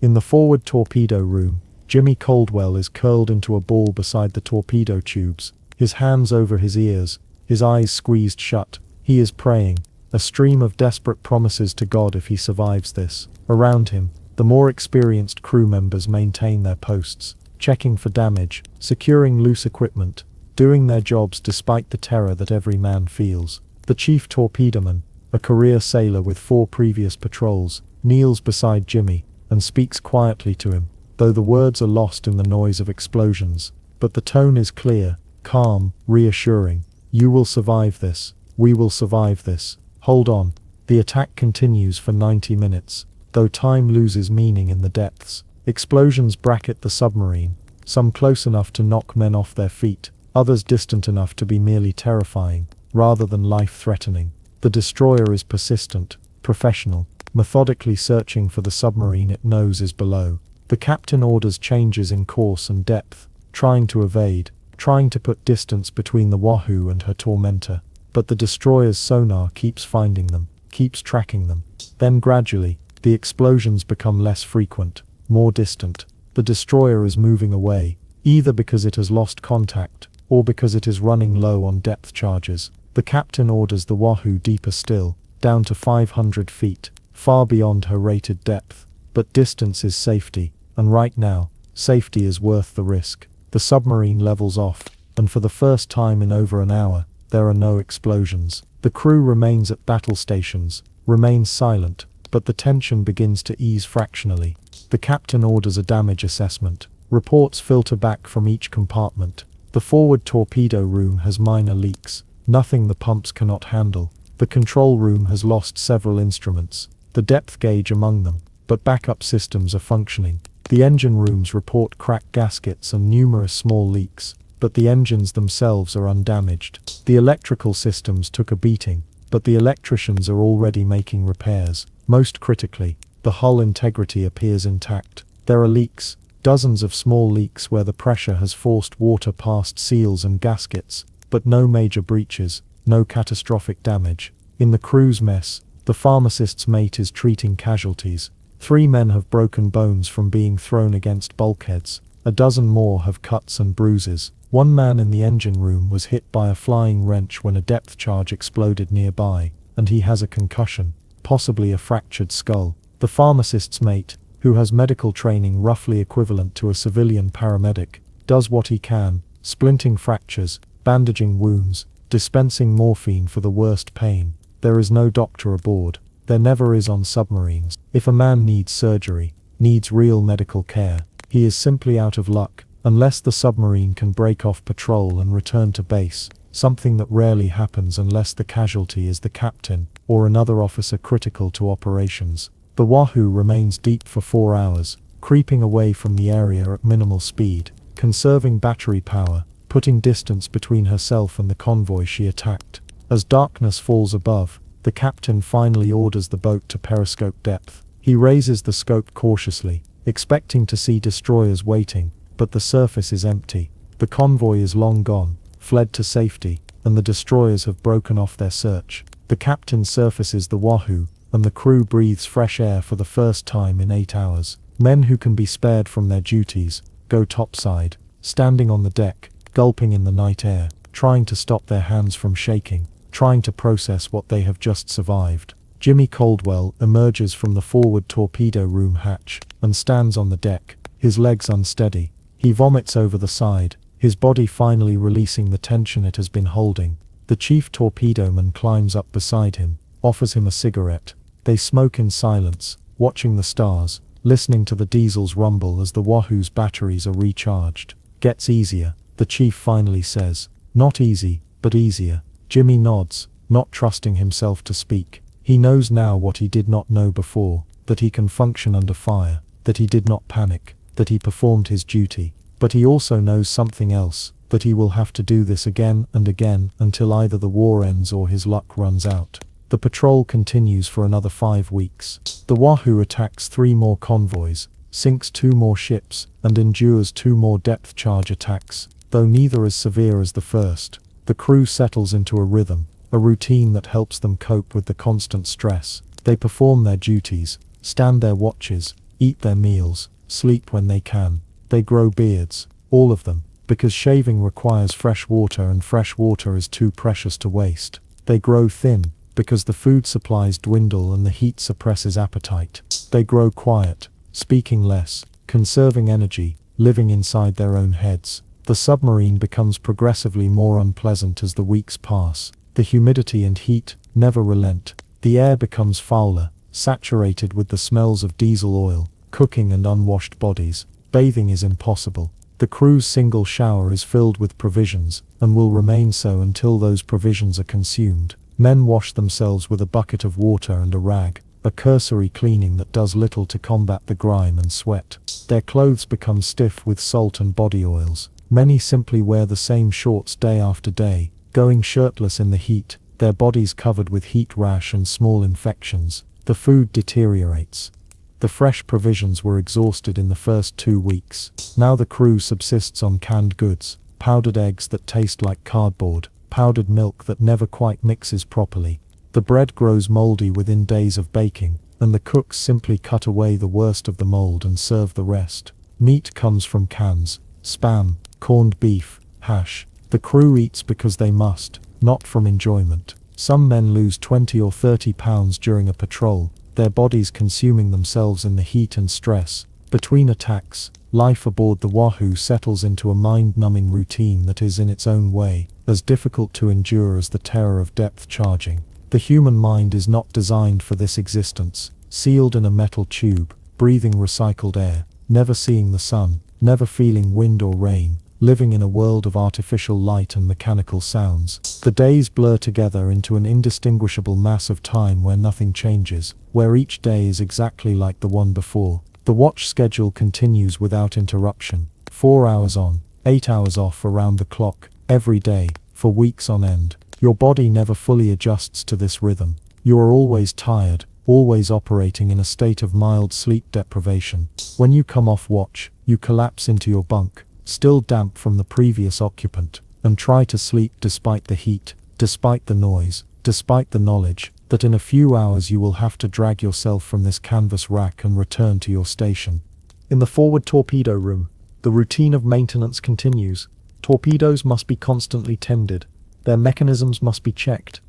In the forward torpedo room, Jimmy Caldwell is curled into a ball beside the torpedo tubes, his hands over his ears, his eyes squeezed shut. He is praying, a stream of desperate promises to God if he survives this. Around him, the more experienced crew members maintain their posts, checking for damage, securing loose equipment, doing their jobs despite the terror that every man feels. The chief torpedoman, a career sailor with 4 previous patrols, kneels beside Jimmy and speaks quietly to him, though the words are lost in the noise of explosions. But the tone is clear, calm, reassuring. You will survive this. We will survive this. Hold on. The attack continues for 90 minutes, though time loses meaning in the depths. Explosions bracket the submarine, some close enough to knock men off their feet, others distant enough to be merely terrifying, rather than life-threatening. The destroyer is persistent, professional, methodically searching for the submarine it knows is below. The captain orders changes in course and depth, trying to evade, trying to put distance between the Wahoo and her tormentor. But the destroyer's sonar keeps finding them, keeps tracking them. Then gradually, the explosions become less frequent, more distant. The destroyer is moving away, either because it has lost contact, or because it is running low on depth charges. The captain orders the Wahoo deeper still, down to 500 feet, far beyond her rated depth. But distance is safety, and right now, safety is worth the risk. The submarine levels off, and for the first time in over an hour, there are no explosions. The crew remains at battle stations, remains silent, but the tension begins to ease fractionally. The captain orders a damage assessment. Reports filter back from each compartment. The forward torpedo room has minor leaks, nothing the pumps cannot handle. The control room has lost several instruments, the depth gauge among them, but backup systems are functioning. The engine rooms report cracked gaskets and numerous small leaks, but the engines themselves are undamaged. The electrical systems took a beating, but the electricians are already making repairs. Most critically, the hull integrity appears intact. There are leaks, dozens of small leaks where the pressure has forced water past seals and gaskets, but no major breaches, no catastrophic damage. In the crew's mess, the pharmacist's mate is treating casualties. 3 men have broken bones from being thrown against bulkheads. A dozen more have cuts and bruises. 1 man in the engine room was hit by a flying wrench when a depth charge exploded nearby, and he has a concussion, possibly a fractured skull. The pharmacist's mate, who has medical training roughly equivalent to a civilian paramedic, does what he can, splinting fractures, bandaging wounds, dispensing morphine for the worst pain. There is no doctor aboard. There never is on submarines. If a man needs surgery, needs real medical care, he is simply out of luck, unless the submarine can break off patrol and return to base, something that rarely happens unless the casualty is the captain or another officer critical to operations. The Wahoo remains deep for 4 hours, creeping away from the area at minimal speed, conserving battery power, putting distance between herself and the convoy she attacked. As darkness falls above, the captain finally orders the boat to periscope depth. He raises the scope cautiously, expecting to see destroyers waiting, but the surface is empty. The convoy is long gone, fled to safety, and the destroyers have broken off their search. The captain surfaces the Wahoo, and the crew breathes fresh air for the first time in 8 hours. Men who can be spared from their duties go topside, standing on the deck, gulping in the night air, trying to stop their hands from shaking, trying to process what they have just survived. Jimmy Caldwell emerges from the forward torpedo room hatch and stands on the deck, his legs unsteady. He vomits over the side, his body finally releasing the tension it has been holding. The chief torpedoman climbs up beside him, offers him a cigarette. They smoke in silence, watching the stars, listening to the diesels rumble as the Wahoo's batteries are recharged. Gets easier, the chief finally says. Not easy, but easier. Jimmy nods, not trusting himself to speak. He knows now what he did not know before, that he can function under fire, that he did not panic, that he performed his duty. But he also knows something else, that he will have to do this again and again until either the war ends or his luck runs out. The patrol continues for another 5 weeks. The Wahoo attacks 3 more convoys, sinks 2 more ships, and endures 2 more depth charge attacks, though neither as severe as the first. The crew settles into a rhythm, a routine that helps them cope with the constant stress. They perform their duties, stand their watches, eat their meals, sleep when they can. They grow beards, all of them, because shaving requires fresh water and fresh water is too precious to waste. They grow thin, because the food supplies dwindle and the heat suppresses appetite. They grow quiet, speaking less, conserving energy, living inside their own heads. The submarine becomes progressively more unpleasant as the weeks pass. The humidity and heat never relent. The air becomes fouler, saturated with the smells of diesel oil, cooking and unwashed bodies. Bathing is impossible. The crew's single shower is filled with provisions, and will remain so until those provisions are consumed. Men wash themselves with a bucket of water and a rag, a cursory cleaning that does little to combat the grime and sweat. Their clothes become stiff with salt and body oils. Many simply wear the same shorts day after day, going shirtless in the heat, their bodies covered with heat rash and small infections. The food deteriorates. The fresh provisions were exhausted in the first 2 weeks. Now the crew subsists on canned goods, powdered eggs that taste like cardboard, powdered milk that never quite mixes properly. The bread grows moldy within days of baking, and the cooks simply cut away the worst of the mold and serve the rest. Meat comes from cans, spam, corned beef, hash. The crew eats because they must, not from enjoyment. Some men lose 20 or 30 pounds during a patrol, their bodies consuming themselves in the heat and stress. Between attacks, life aboard the Wahoo settles into a mind-numbing routine that is in its own way as difficult to endure as the terror of depth charging. The human mind is not designed for this existence, sealed in a metal tube, breathing recycled air, never seeing the sun, never feeling wind or rain, living in a world of artificial light and mechanical sounds. The days blur together into an indistinguishable mass of time where nothing changes, where each day is exactly like the one before. The watch schedule continues without interruption, 4 hours on, 8 hours off around the clock, every day, for weeks on end. Your body never fully adjusts to this rhythm. You are always tired, always operating in a state of mild sleep deprivation. When you come off watch, you collapse into your bunk, still damp from the previous occupant, and try to sleep despite the heat, despite the noise, despite the knowledge that in a few hours you will have to drag yourself from this canvas rack and return to your station. In the forward torpedo room, the routine of maintenance continues. Torpedoes must be constantly tended, their mechanisms must be checked,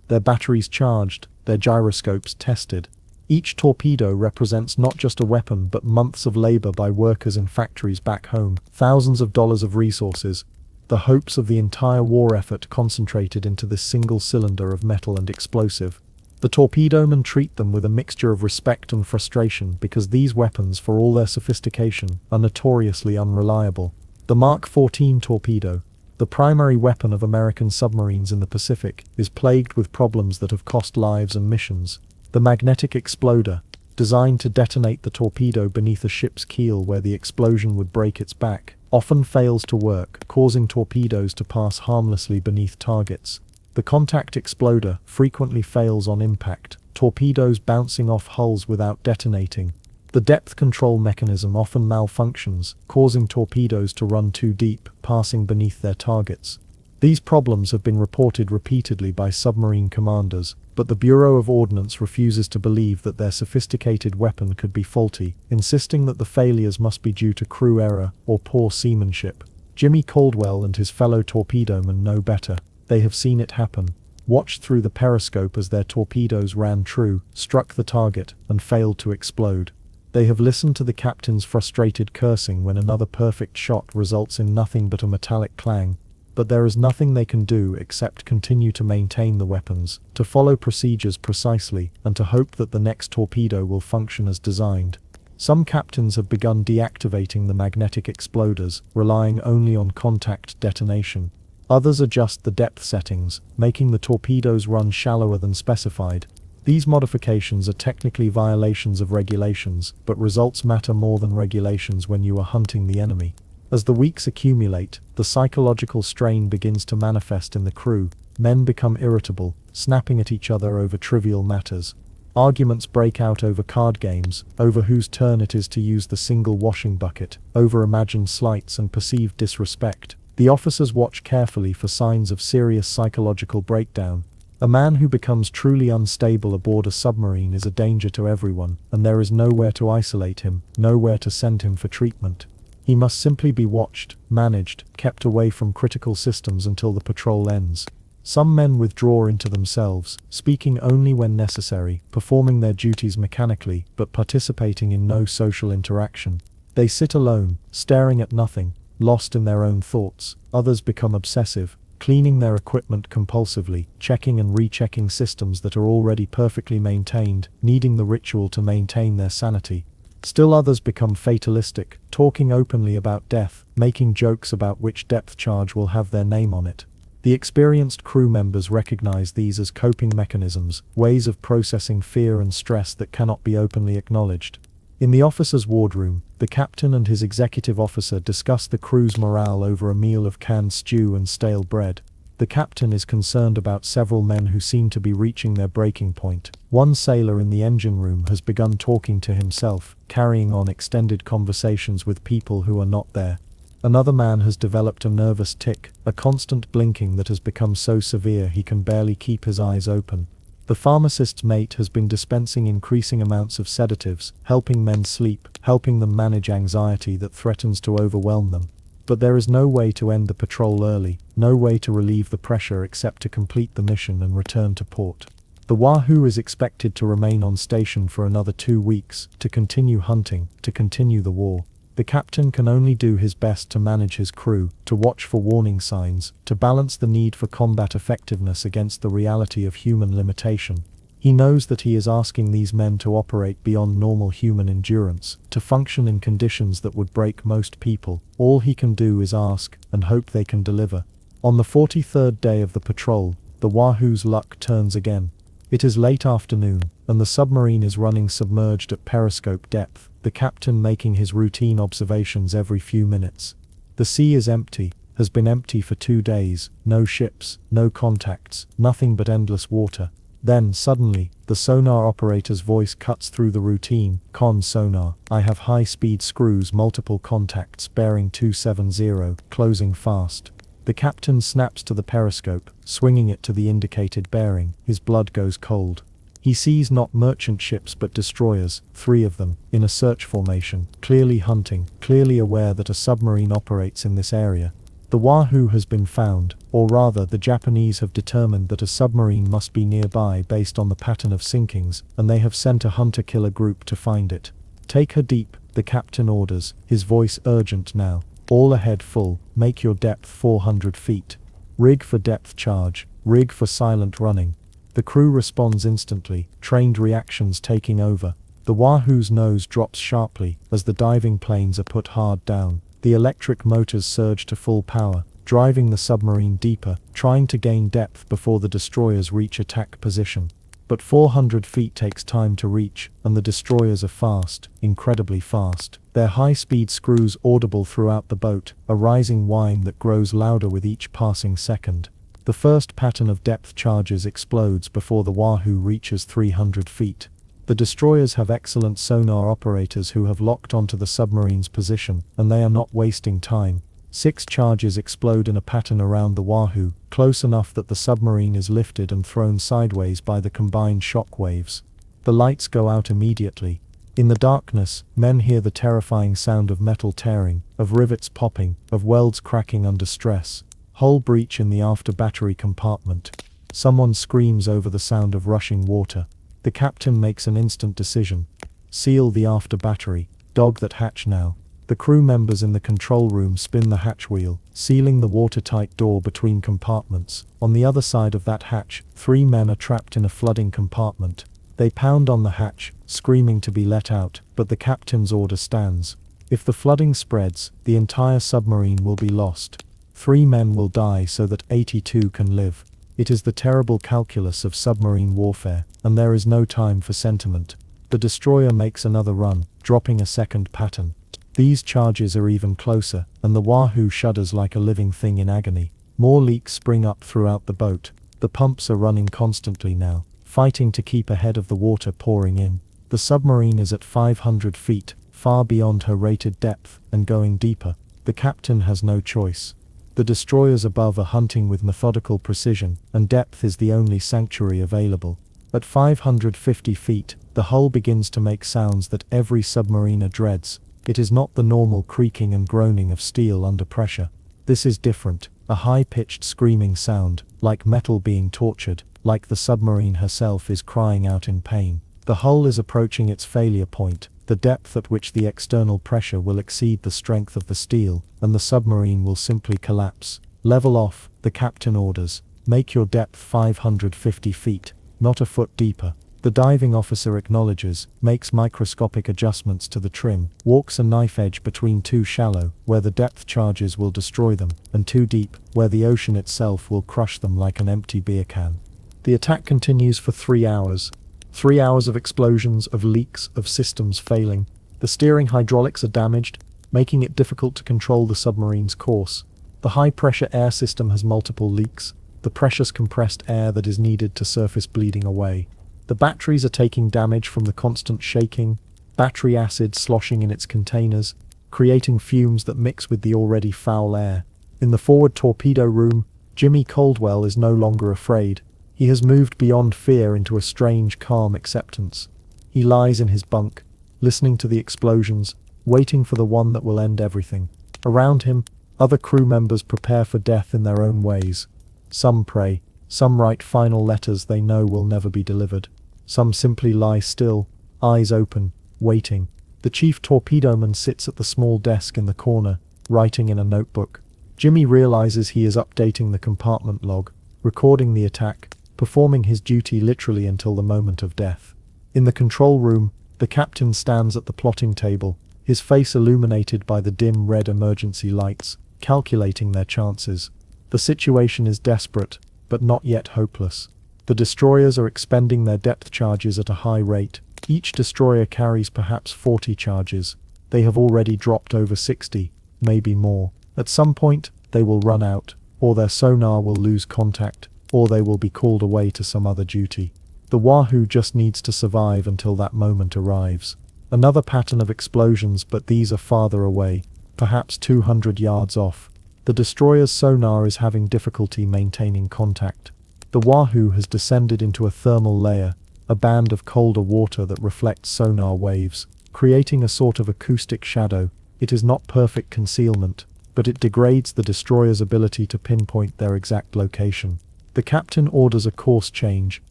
their batteries charged, their gyroscopes tested. Each torpedo represents not just a weapon but months of labor by workers in factories back home, thousands of dollars of resources, the hopes of the entire war effort concentrated into this single cylinder of metal and explosive. The torpedomen treat them with a mixture of respect and frustration because these weapons, for all their sophistication, are notoriously unreliable. The Mark 14 torpedo, the primary weapon of American submarines in the Pacific, is plagued with problems that have cost lives and missions. The magnetic exploder, designed to detonate the torpedo beneath a ship's keel where the explosion would break its back, often fails to work, causing torpedoes to pass harmlessly beneath targets. The contact exploder frequently fails on impact, torpedoes bouncing off hulls without detonating. The depth control mechanism often malfunctions, causing torpedoes to run too deep, passing beneath their targets. These problems have been reported repeatedly by submarine commanders, but the Bureau of Ordnance refuses to believe that their sophisticated weapon could be faulty, insisting that the failures must be due to crew error or poor seamanship. Jimmy Caldwell and his fellow torpedomen know better. They have seen it happen, watched through the periscope as their torpedoes ran true, struck the target, and failed to explode. They have listened to the captain's frustrated cursing when another perfect shot results in nothing but a metallic clang. But there is nothing they can do except continue to maintain the weapons, to follow procedures precisely, and to hope that the next torpedo will function as designed. Some captains have begun deactivating the magnetic exploders, relying only on contact detonation. Others adjust the depth settings, making the torpedoes run shallower than specified. These modifications are technically violations of regulations, but results matter more than regulations when you are hunting the enemy. As the weeks accumulate, the psychological strain begins to manifest in the crew. Men become irritable, snapping at each other over trivial matters. Arguments break out over card games, over whose turn it is to use the single washing bucket, over imagined slights and perceived disrespect. The officers watch carefully for signs of serious psychological breakdown. A man who becomes truly unstable aboard a submarine is a danger to everyone, and there is nowhere to isolate him, nowhere to send him for treatment. He must simply be watched, managed, kept away from critical systems until the patrol ends. Some men withdraw into themselves, speaking only when necessary, performing their duties mechanically, but participating in no social interaction. They sit alone, staring at nothing, lost in their own thoughts. Others become obsessive, cleaning their equipment compulsively, checking and rechecking systems that are already perfectly maintained, needing the ritual to maintain their sanity. Still others become fatalistic, talking openly about death, making jokes about which depth charge will have their name on it. The experienced crew members recognize these as coping mechanisms, ways of processing fear and stress that cannot be openly acknowledged. In the officers' wardroom, the captain and his executive officer discuss the crew's morale over a meal of canned stew and stale bread. The captain is concerned about several men who seem to be reaching their breaking point. One sailor in the engine room has begun talking to himself, carrying on extended conversations with people who are not there. Another man has developed a nervous tic, a constant blinking that has become so severe he can barely keep his eyes open. The pharmacist's mate has been dispensing increasing amounts of sedatives, helping men sleep, helping them manage anxiety that threatens to overwhelm them. But there is no way to end the patrol early, no way to relieve the pressure except to complete the mission and return to port. The Wahoo is expected to remain on station for another 2 weeks, to continue hunting, to continue the war. The captain can only do his best to manage his crew, to watch for warning signs, to balance the need for combat effectiveness against the reality of human limitation. He knows that he is asking these men to operate beyond normal human endurance, to function in conditions that would break most people. All he can do is ask, and hope they can deliver. On the 43rd day of the patrol, the Wahoo's luck turns again. It is late afternoon, and the submarine is running submerged at periscope depth, the captain making his routine observations every few minutes. The sea is empty, has been empty for 2 days, no ships, no contacts, nothing but endless water. Then, suddenly, the sonar operator's voice cuts through the routine. "Con sonar, I have high-speed screws, multiple contacts, bearing 270, closing fast." The captain snaps to the periscope, swinging it to the indicated bearing. His blood goes cold. He sees not merchant ships but destroyers, 3 of them, in a search formation, clearly hunting, clearly aware that a submarine operates in this area. The Wahoo has been found, or rather the Japanese have determined that a submarine must be nearby based on the pattern of sinkings, and they have sent a hunter-killer group to find it. "Take her deep," the captain orders, his voice urgent now. "All ahead full, make your depth 400 feet. Rig for depth charge, rig for silent running." The crew responds instantly, trained reactions taking over. The Wahoo's nose drops sharply as the diving planes are put hard down. The electric motors surge to full power, driving the submarine deeper, trying to gain depth before the destroyers reach attack position. But 400 feet takes time to reach, and the destroyers are fast, incredibly fast. Their high-speed screws audible throughout the boat, a rising whine that grows louder with each passing second. The first pattern of depth charges explodes before the Wahoo reaches 300 feet. The destroyers have excellent sonar operators who have locked onto the submarine's position, and they are not wasting time. 6 charges explode in a pattern around the Wahoo, close enough that the submarine is lifted and thrown sideways by the combined shock waves. The lights go out immediately. In the darkness, men hear the terrifying sound of metal tearing, of rivets popping, of welds cracking under stress. Hull breach in the after battery compartment. Someone screams over the sound of rushing water. The captain makes an instant decision. Seal the after battery. Dog that hatch now. The crew members in the control room spin the hatch wheel, sealing the watertight door between compartments. On the other side of that hatch, 3 men are trapped in a flooding compartment. They pound on the hatch, screaming to be let out, but the captain's order stands. If the flooding spreads, the entire submarine will be lost. 3 men will die so that 82 can live. It is the terrible calculus of submarine warfare, and there is no time for sentiment. The destroyer makes another run, dropping a second pattern. These charges are even closer, and the Wahoo shudders like a living thing in agony. More leaks spring up throughout the boat. The pumps are running constantly now, fighting to keep ahead of the water pouring in. The submarine is at 500 feet, far beyond her rated depth, and going deeper. The captain has no choice. The destroyers above are hunting with methodical precision, and depth is the only sanctuary available. At 550 feet, the hull begins to make sounds that every submariner dreads. It is not the normal creaking and groaning of steel under pressure. This is different, a high-pitched screaming sound, like metal being tortured, like the submarine herself is crying out in pain. The hull is approaching its failure point, the depth at which the external pressure will exceed the strength of the steel, and the submarine will simply collapse. Level off, the captain orders. Make your depth 550 feet, not a foot deeper. The diving officer acknowledges, makes microscopic adjustments to the trim, walks a knife edge between too shallow, where the depth charges will destroy them, and too deep, where the ocean itself will crush them like an empty beer can. The attack continues for 3 hours. 3 hours of explosions, of leaks, of systems failing. The steering hydraulics are damaged, making it difficult to control the submarine's course. The high-pressure air system has multiple leaks, the precious compressed air that is needed to surface bleeding away. The batteries are taking damage from the constant shaking, battery acid sloshing in its containers, creating fumes that mix with the already foul air. In the forward torpedo room, Jimmy Caldwell is no longer afraid. He has moved beyond fear into a strange, calm acceptance. He lies in his bunk, listening to the explosions, waiting for the one that will end everything. Around him, other crew members prepare for death in their own ways. Some pray, some write final letters they know will never be delivered. Some simply lie still, eyes open, waiting. The chief torpedoman sits at the small desk in the corner, writing in a notebook. Jimmy realizes he is updating the compartment log, recording the attack, performing his duty literally until the moment of death. In the control room, the captain stands at the plotting table, his face illuminated by the dim red emergency lights, calculating their chances. The situation is desperate, but not yet hopeless. The destroyers are expending their depth charges at a high rate. Each destroyer carries perhaps 40 charges. They have already dropped over 60, maybe more. At some point, they will run out, or their sonar will lose contact, or they will be called away to some other duty. The Wahoo just needs to survive until that moment arrives. Another pattern of explosions, but these are farther away, perhaps 200 yards off. The destroyer's sonar is having difficulty maintaining contact. The Wahoo has descended into a thermal layer, a band of colder water that reflects sonar waves, creating a sort of acoustic shadow. It is not perfect concealment, but it degrades the destroyer's ability to pinpoint their exact location. The captain orders a course change,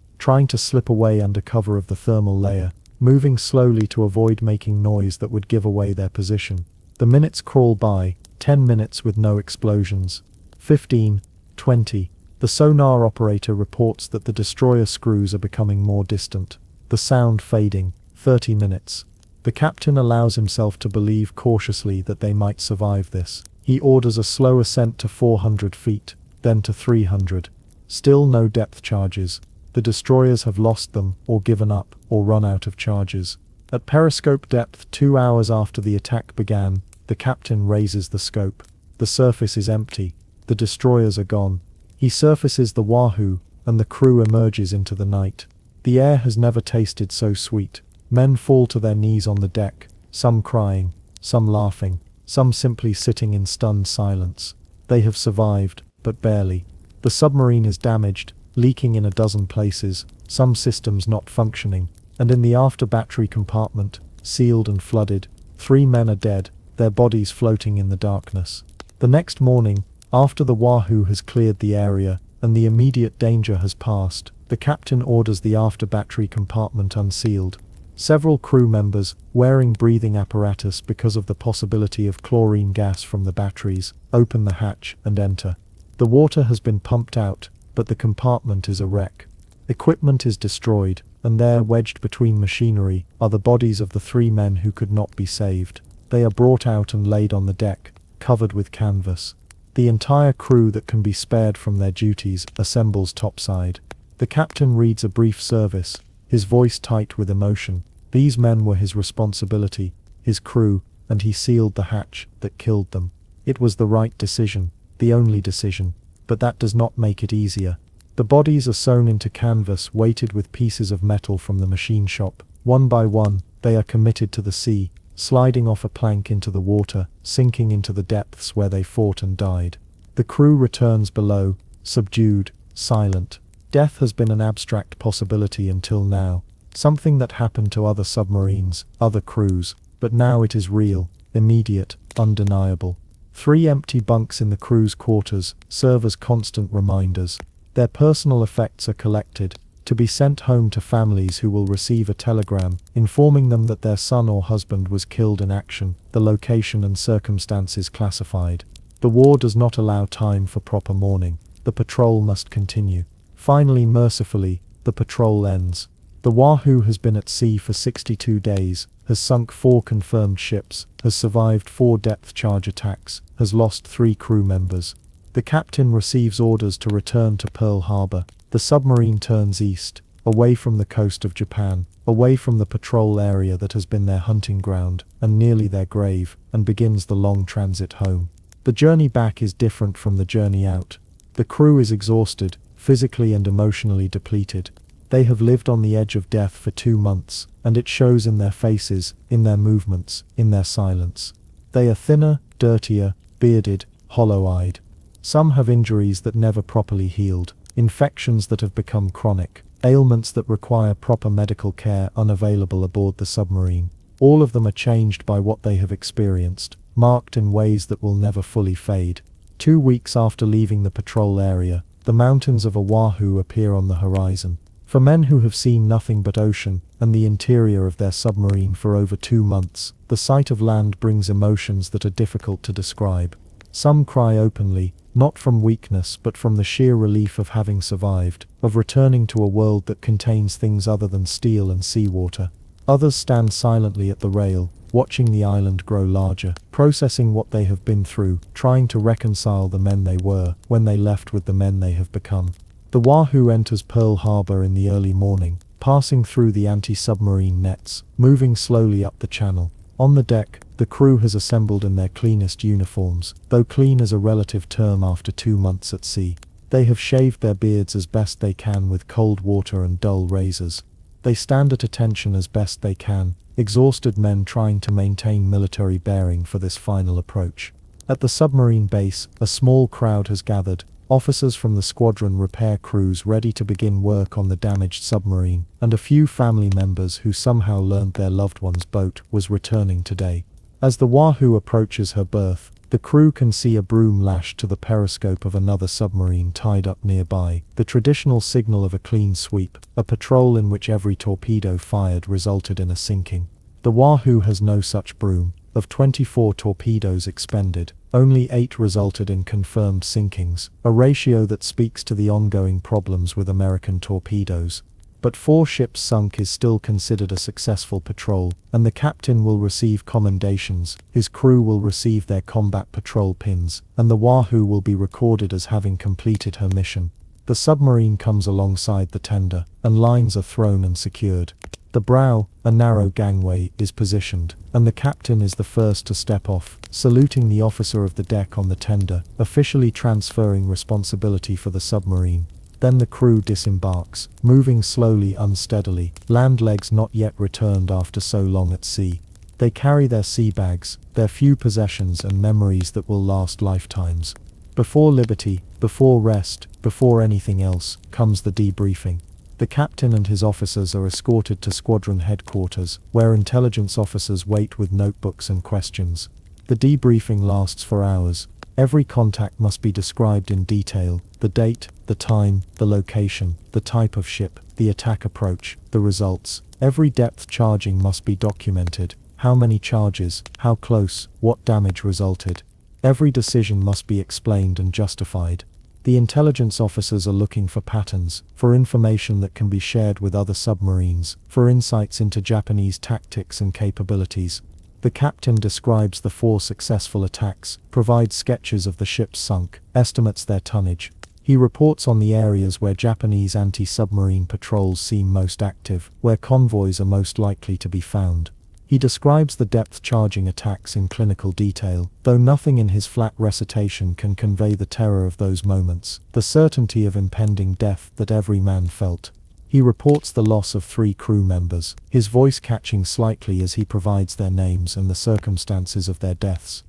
trying to slip away under cover of the thermal layer, moving slowly to avoid making noise that would give away their position. The minutes crawl by, 10 minutes with no explosions. 15, 20. The sonar operator reports that the destroyer screws are becoming more distant. The sound fading. 30 minutes. The captain allows himself to believe cautiously that they might survive this. He orders a slow ascent to 400 feet, then to 300. Still no depth charges. The destroyers have lost them, or given up, or run out of charges. At periscope depth 2 hours after the attack began, the captain raises the scope. The surface is empty. The destroyers are gone. He surfaces the Wahoo, and the crew emerges into the night. The air has never tasted so sweet. Men fall to their knees on the deck, some crying, some laughing, some simply sitting in stunned silence. They have survived, but barely. The submarine is damaged, leaking in a dozen places, some systems not functioning, and in the after battery compartment, sealed and flooded, 3 men are dead, their bodies floating in the darkness. The next morning, after the Wahoo has cleared the area, and the immediate danger has passed, the captain orders the after battery compartment unsealed. Several crew members, wearing breathing apparatus because of the possibility of chlorine gas from the batteries, open the hatch and enter. The water has been pumped out, but the compartment is a wreck. Equipment is destroyed, and there, wedged between machinery, are the bodies of the 3 men who could not be saved. They are brought out and laid on the deck, covered with canvas. The entire crew that can be spared from their duties assembles topside. The captain reads a brief service, his voice tight with emotion. These men were his responsibility, his crew, and he sealed the hatch that killed them. It was the right decision, the only decision, but that does not make it easier. The bodies are sewn into canvas weighted with pieces of metal from the machine shop. One by one, they are committed to the sea, sliding off a plank into the water, sinking into the depths where they fought and died. The crew returns below, subdued, silent. Death has been an abstract possibility until now, something that happened to other submarines, other crews, but now it is real, immediate, undeniable. 3 empty bunks in the crew's quarters serve as constant reminders. Their personal effects are collected, to be sent home to families who will receive a telegram informing them that their son or husband was killed in action, the location and circumstances classified. The war does not allow time for proper mourning. The patrol must continue. Finally, mercifully, the patrol ends. The Wahoo has been at sea for 62 days, has sunk 4 confirmed ships, has survived 4 depth charge attacks, has lost 3 crew members. The captain receives orders to return to Pearl Harbor. The submarine turns east, away from the coast of Japan, away from the patrol area that has been their hunting ground, and nearly their grave, and begins the long transit home. The journey back is different from the journey out. The crew is exhausted, physically and emotionally depleted. They have lived on the edge of death for 2 months, and it shows in their faces, in their movements, in their silence. They are thinner, dirtier, bearded, hollow-eyed. Some have injuries that never properly healed, infections that have become chronic, ailments that require proper medical care unavailable aboard the submarine. All of them are changed by what they have experienced, marked in ways that will never fully fade. 2 weeks after leaving the patrol area, the mountains of Oahu appear on the horizon. For men who have seen nothing but ocean and the interior of their submarine for over 2 months, the sight of land brings emotions that are difficult to describe. Some cry openly, not from weakness but from the sheer relief of having survived, of returning to a world that contains things other than steel and seawater. Others stand silently at the rail, watching the island grow larger, processing what they have been through, trying to reconcile the men they were when they left with the men they have become. The Wahoo enters Pearl Harbor in the early morning, passing through the anti-submarine nets, moving slowly up the channel. On the deck, the crew has assembled in their cleanest uniforms, though clean is a relative term after 2 months at sea. They have shaved their beards as best they can with cold water and dull razors. They stand at attention as best they can, exhausted men trying to maintain military bearing for this final approach. At the submarine base, a small crowd has gathered, officers from the squadron repair crews ready to begin work on the damaged submarine, and a few family members who somehow learned their loved one's boat was returning today. As the Wahoo approaches her berth, the crew can see a broom lashed to the periscope of another submarine tied up nearby, the traditional signal of a clean sweep, a patrol in which every torpedo fired resulted in a sinking. The Wahoo has no such broom. Of 24 torpedoes expended, only 8 resulted in confirmed sinkings, a ratio that speaks to the ongoing problems with American torpedoes. But 4 ships sunk is still considered a successful patrol, and the captain will receive commendations, his crew will receive their combat patrol pins, and the Wahoo will be recorded as having completed her mission. The submarine comes alongside the tender, and lines are thrown and secured. The brow, a narrow gangway, is positioned, and the captain is the first to step off, saluting the officer of the deck on the tender, officially transferring responsibility for the submarine. Then the crew disembarks, moving slowly, unsteadily, land legs not yet returned after so long at sea. They carry their sea bags, their few possessions and memories that will last lifetimes. Before liberty, before rest, before anything else, comes the debriefing. The captain and his officers are escorted to squadron headquarters, where intelligence officers wait with notebooks and questions. The debriefing lasts for hours. Every contact must be described in detail: the date, the time, the location, the type of ship, the attack approach, the results. Every depth charging must be documented: how many charges, how close, what damage resulted. Every decision must be explained and justified. The intelligence officers are looking for patterns, for information that can be shared with other submarines, for insights into Japanese tactics and capabilities. The captain describes the 4 successful attacks, provides sketches of the ships sunk, estimates their tonnage. He reports on the areas where Japanese anti-submarine patrols seem most active, where convoys are most likely to be found. He describes the depth-charging attacks in clinical detail, though nothing in his flat recitation can convey the terror of those moments, the certainty of impending death that every man felt. He reports the loss of 3 crew members, his voice catching slightly as he provides their names and the circumstances of their deaths.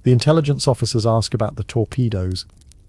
The intelligence officers ask about the torpedoes,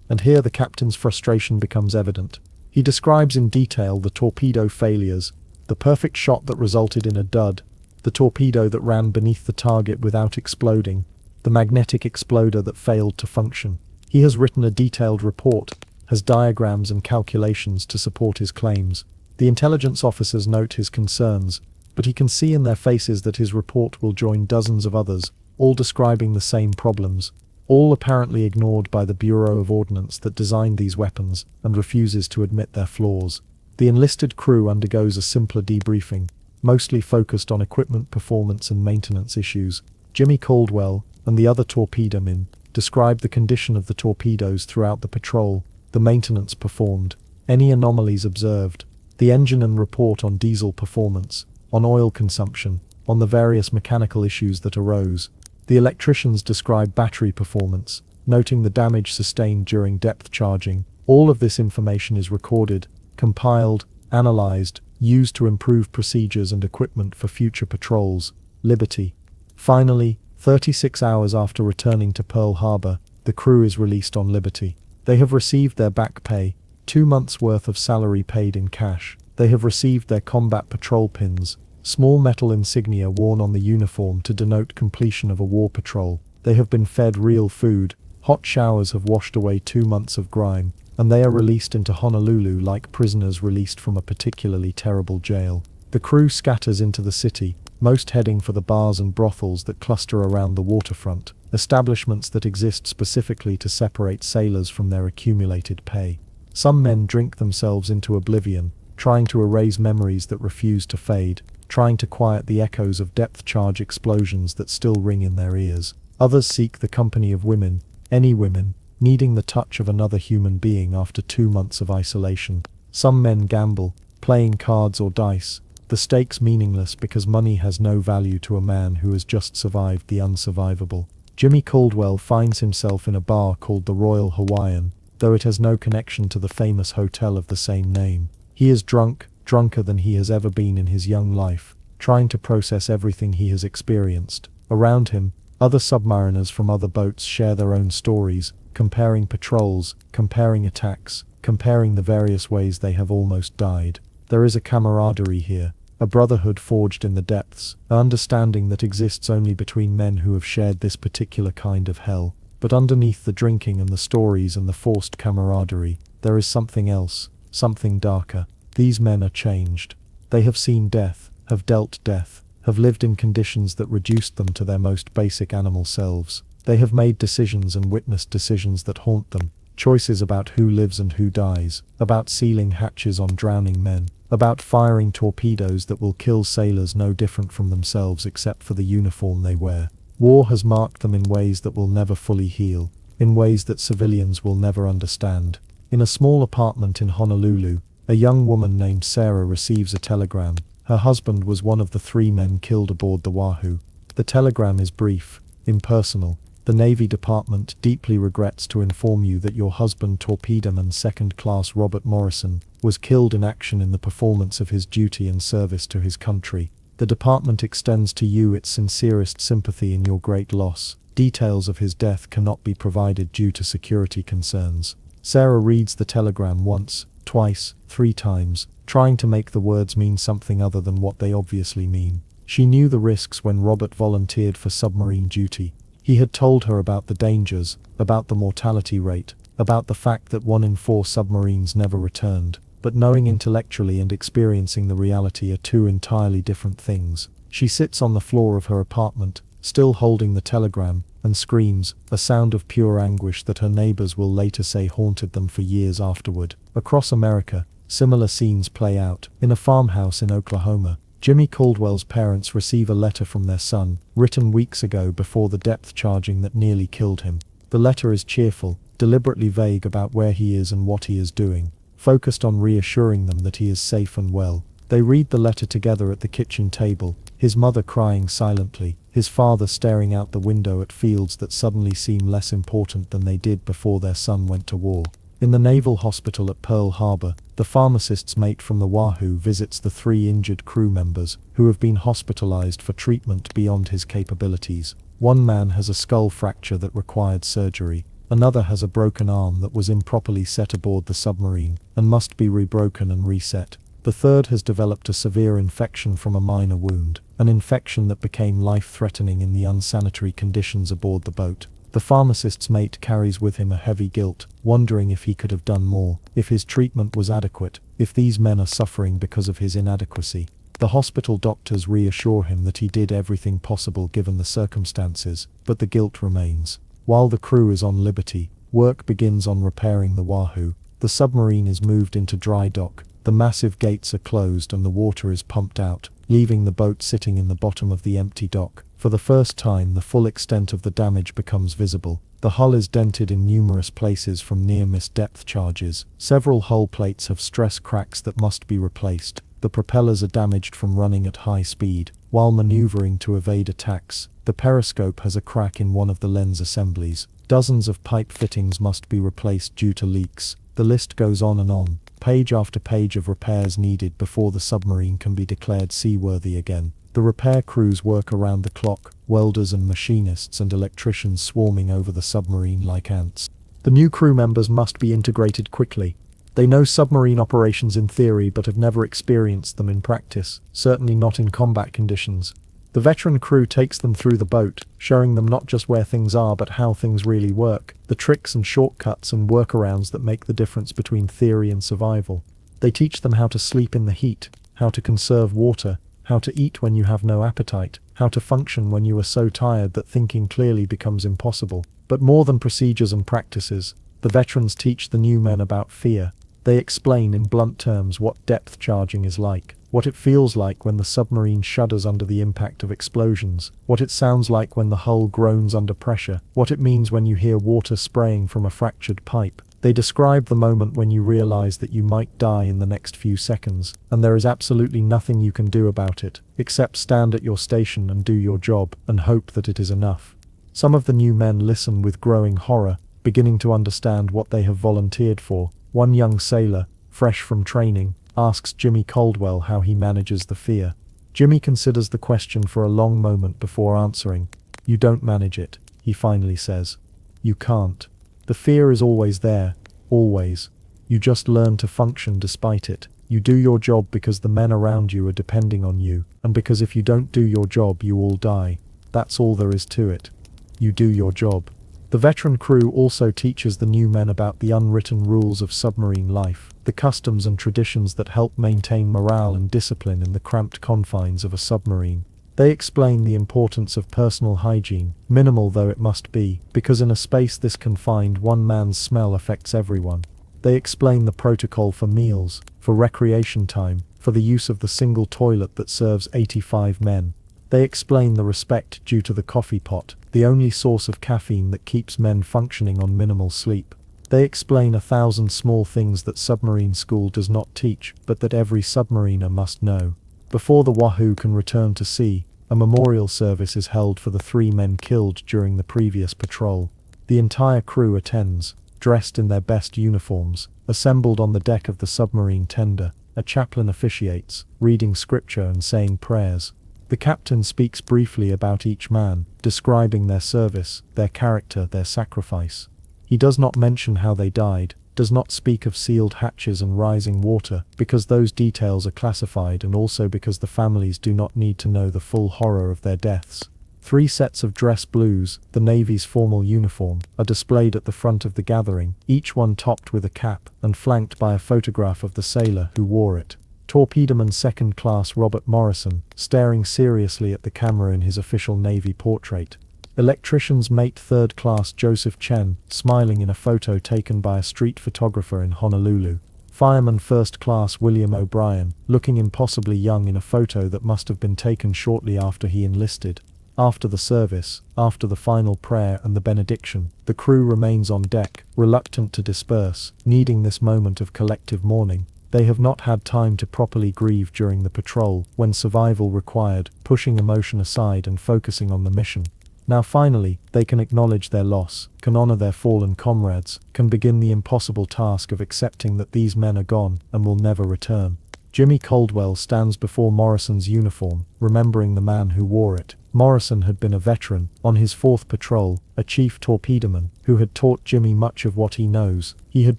and here the captain's frustration becomes evident. He describes in detail the torpedo failures, the perfect shot that resulted in a dud, the torpedo that ran beneath the target without exploding, the magnetic exploder that failed to function. He has written a detailed report, has diagrams and calculations to support his claims. The intelligence officers note his concerns, but he can see in their faces that his report will join dozens of others, all describing the same problems, all apparently ignored by the Bureau of Ordnance that designed these weapons and refuses to admit their flaws. The enlisted crew undergoes a simpler debriefing, mostly focused on equipment performance and maintenance issues. Jimmy Caldwell and the other torpedomen describe the condition of the torpedoes throughout the patrol, the maintenance performed, any anomalies observed, the engine and report on diesel performance, on oil consumption, on the various mechanical issues that arose. The electricians describe battery performance, noting the damage sustained during depth charging. All of this information is recorded, compiled, analyzed, used to improve procedures and equipment for future patrols. Liberty. Finally, 36 hours after returning to Pearl Harbor, the crew is released on liberty. They have received their back pay, 2 months' worth of salary paid in cash. They have received their combat patrol pins, small metal insignia worn on the uniform to denote completion of a war patrol. They have been fed real food, hot showers have washed away 2 months of grime, and they are released into Honolulu like prisoners released from a particularly terrible jail. The crew scatters into the city, most heading for the bars and brothels that cluster around the waterfront, establishments that exist specifically to separate sailors from their accumulated pay. Some men drink themselves into oblivion, trying to erase memories that refuse to fade, trying to quiet the echoes of depth charge explosions that still ring in their ears. Others seek the company of women, any women, needing the touch of another human being after 2 months of isolation. Some men gamble, playing cards or dice, the stakes meaningless because money has no value to a man who has just survived the unsurvivable. Jimmy Caldwell finds himself in a bar called the Royal Hawaiian, though it has no connection to the famous hotel of the same name. He is drunk, drunker than he has ever been in his young life, trying to process everything he has experienced. Around him, other submariners from other boats share their own stories, comparing patrols, comparing attacks, comparing the various ways they have almost died. There is a camaraderie here, a brotherhood forged in the depths, an understanding that exists only between men who have shared this particular kind of hell. But underneath the drinking and the stories and the forced camaraderie, there is something else, something darker. These men are changed. They have seen death, have dealt death, have lived in conditions that reduced them to their most basic animal selves. They have made decisions and witnessed decisions that haunt them, choices about who lives and who dies, about sealing hatches on drowning men, about firing torpedoes that will kill sailors no different from themselves except for the uniform they wear. War has marked them in ways that will never fully heal, in ways that civilians will never understand. In a small apartment in Honolulu, a young woman named Sarah receives a telegram. Her husband was one of the 3 men killed aboard the Wahoo. The telegram is brief, impersonal. The Navy Department deeply regrets to inform you that your husband, Torpedoman Second Class Robert Morrison, was killed in action in the performance of his duty and service to his country. The department extends to you its sincerest sympathy in your great loss. Details of his death cannot be provided due to security concerns. Sarah reads the telegram once, twice, 3 times, trying to make the words mean something other than what they obviously mean. She knew the risks when Robert volunteered for submarine duty. He had told her about the dangers, about the mortality rate, about the fact that 1 in 4 submarines never returned. But knowing intellectually and experiencing the reality are 2 entirely different things. She sits on the floor of her apartment, still holding the telegram, and screams, a sound of pure anguish that her neighbors will later say haunted them for years afterward. Across America, similar scenes play out. In a farmhouse in Oklahoma, Jimmy Caldwell's parents receive a letter from their son, written weeks ago before the depth charging that nearly killed him. The letter is cheerful, deliberately vague about where he is and what he is doing, focused on reassuring them that he is safe and well. They read the letter together at the kitchen table, his mother crying silently, his father staring out the window at fields that suddenly seem less important than they did before their son went to war. In the Naval Hospital at Pearl Harbor, the pharmacist's mate from the Wahoo visits the 3 injured crew members, who have been hospitalized for treatment beyond his capabilities. One man has a skull fracture that required surgery, another has a broken arm that was improperly set aboard the submarine, and must be rebroken and reset. The third has developed a severe infection from a minor wound, an infection that became life-threatening in the unsanitary conditions aboard the boat. The pharmacist's mate carries with him a heavy guilt, wondering if he could have done more, if his treatment was adequate, if these men are suffering because of his inadequacy. The hospital doctors reassure him that he did everything possible given the circumstances, but the guilt remains. While the crew is on liberty, work begins on repairing the Wahoo. The submarine is moved into dry dock, the massive gates are closed and the water is pumped out, leaving the boat sitting in the bottom of the empty dock. For the first time, the full extent of the damage becomes visible. The hull is dented in numerous places from near-miss depth charges. Several hull plates have stress cracks that must be replaced. The propellers are damaged from running at high speed. While maneuvering to evade attacks, the periscope has a crack in one of the lens assemblies. Dozens of pipe fittings must be replaced due to leaks. The list goes on and on, page after page of repairs needed before the submarine can be declared seaworthy again. The repair crews work around the clock, welders and machinists and electricians swarming over the submarine like ants. The new crew members must be integrated quickly. They know submarine operations in theory but have never experienced them in practice, certainly not in combat conditions. The veteran crew takes them through the boat, showing them not just where things are but how things really work, the tricks and shortcuts and workarounds that make the difference between theory and survival. They teach them how to sleep in the heat, how to conserve water, how to eat when you have no appetite, how to function when you are so tired that thinking clearly becomes impossible. But more than procedures and practices, the veterans teach the new men about fear. They explain in blunt terms what depth charging is like, what it feels like when the submarine shudders under the impact of explosions, what it sounds like when the hull groans under pressure, what it means when you hear water spraying from a fractured pipe. They describe the moment when you realize that you might die in the next few seconds, and there is absolutely nothing you can do about it, except stand at your station and do your job, and hope that it is enough. Some of the new men listen with growing horror, beginning to understand what they have volunteered for. One young sailor, fresh from training, asks Jimmy Caldwell how he manages the fear. Jimmy considers the question for a long moment before answering. "You don't manage it," he finally says. "You can't. The fear is always there, always. You just learn to function despite it. You do your job because the men around you are depending on you, and because if you don't do your job you all die. That's all there is to it. You do your job." The veteran crew also teaches the new men about the unwritten rules of submarine life, the customs and traditions that help maintain morale and discipline in the cramped confines of a submarine. They explain the importance of personal hygiene, minimal though it must be, because in a space this confined one man's smell affects everyone. They explain the protocol for meals, for recreation time, for the use of the single toilet that serves 85 men. They explain the respect due to the coffee pot, the only source of caffeine that keeps men functioning on minimal sleep. They explain 1,000 small things that submarine school does not teach, but that every submariner must know. Before the Wahoo can return to sea, a memorial service is held for the 3 men killed during the previous patrol. The entire crew attends, dressed in their best uniforms, assembled on the deck of the submarine tender. A chaplain officiates, reading scripture and saying prayers. The captain speaks briefly about each man, describing their service, their character, their sacrifice. He does not mention how they died, does not speak of sealed hatches and rising water, because those details are classified and also because the families do not need to know the full horror of their deaths. 3 sets of dress blues, the Navy's formal uniform, are displayed at the front of the gathering, each one topped with a cap, and flanked by a photograph of the sailor who wore it. Torpedoman Second Class Robert Morrison, staring seriously at the camera in his official Navy portrait. Electrician's Mate Third Class Joseph Chen, smiling in a photo taken by a street photographer in Honolulu. Fireman First Class William O'Brien, looking impossibly young in a photo that must have been taken shortly after he enlisted. After the service, after the final prayer and the benediction, the crew remains on deck, reluctant to disperse, needing this moment of collective mourning. They have not had time to properly grieve during the patrol, when survival required, pushing emotion aside and focusing on the mission. Now finally, they can acknowledge their loss, can honor their fallen comrades, can begin the impossible task of accepting that these men are gone and will never return. Jimmy Caldwell stands before Morrison's uniform, remembering the man who wore it. Morrison had been a veteran, on his 4th patrol, a chief torpedoman, who had taught Jimmy much of what he knows. He had